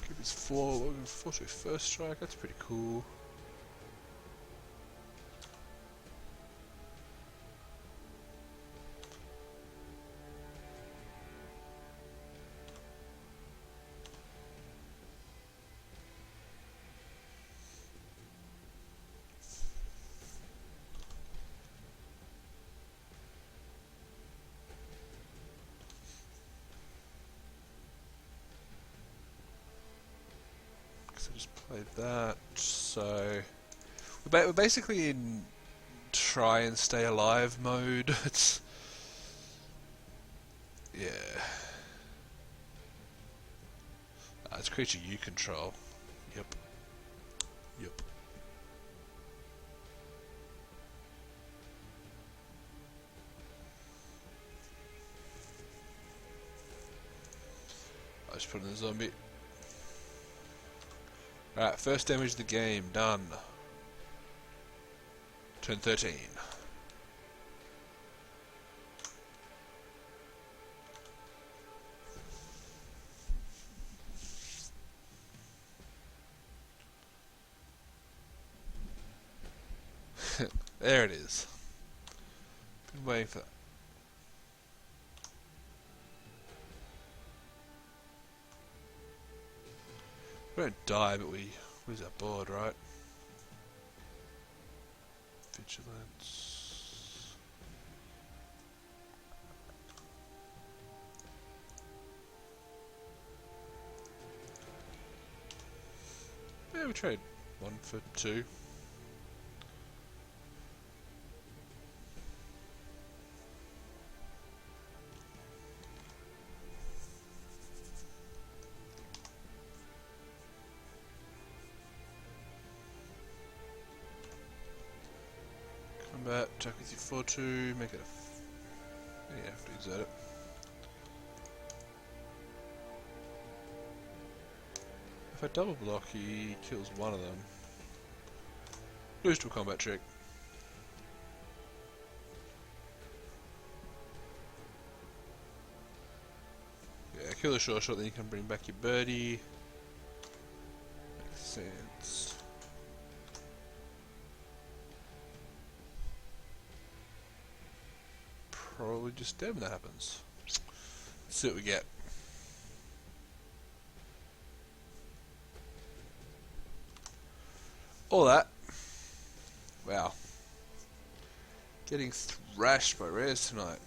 Give his 4 to first strike, that's pretty cool. So just play that. So we're basically in try and stay alive mode. It's yeah. It's a creature you control. Yep. Yep. I just put in the zombie. Alright, first damage of the game, done. Turn 13. There it is. Been waiting for that. We don't die, but we lose our board, right? Vigilance. Yeah, we trade 1 for 2. Combat, attack with your 4/2, make it a yeah, have to exert it. If I double block, he kills one of them. Lose to a combat trick. Yeah, kill the short, then you can bring back your birdie. Makes sense. Probably just dead when that happens. Let's see what we get. All that. Wow. Getting thrashed by rares tonight.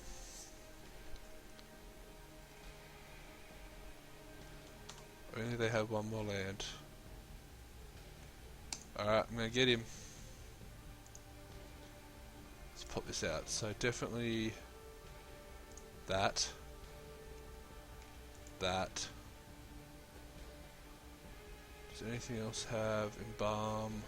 Only they have one more land. Alright, I'm gonna get him. Let's pop this out. So definitely that. That. Does anything else have embalm?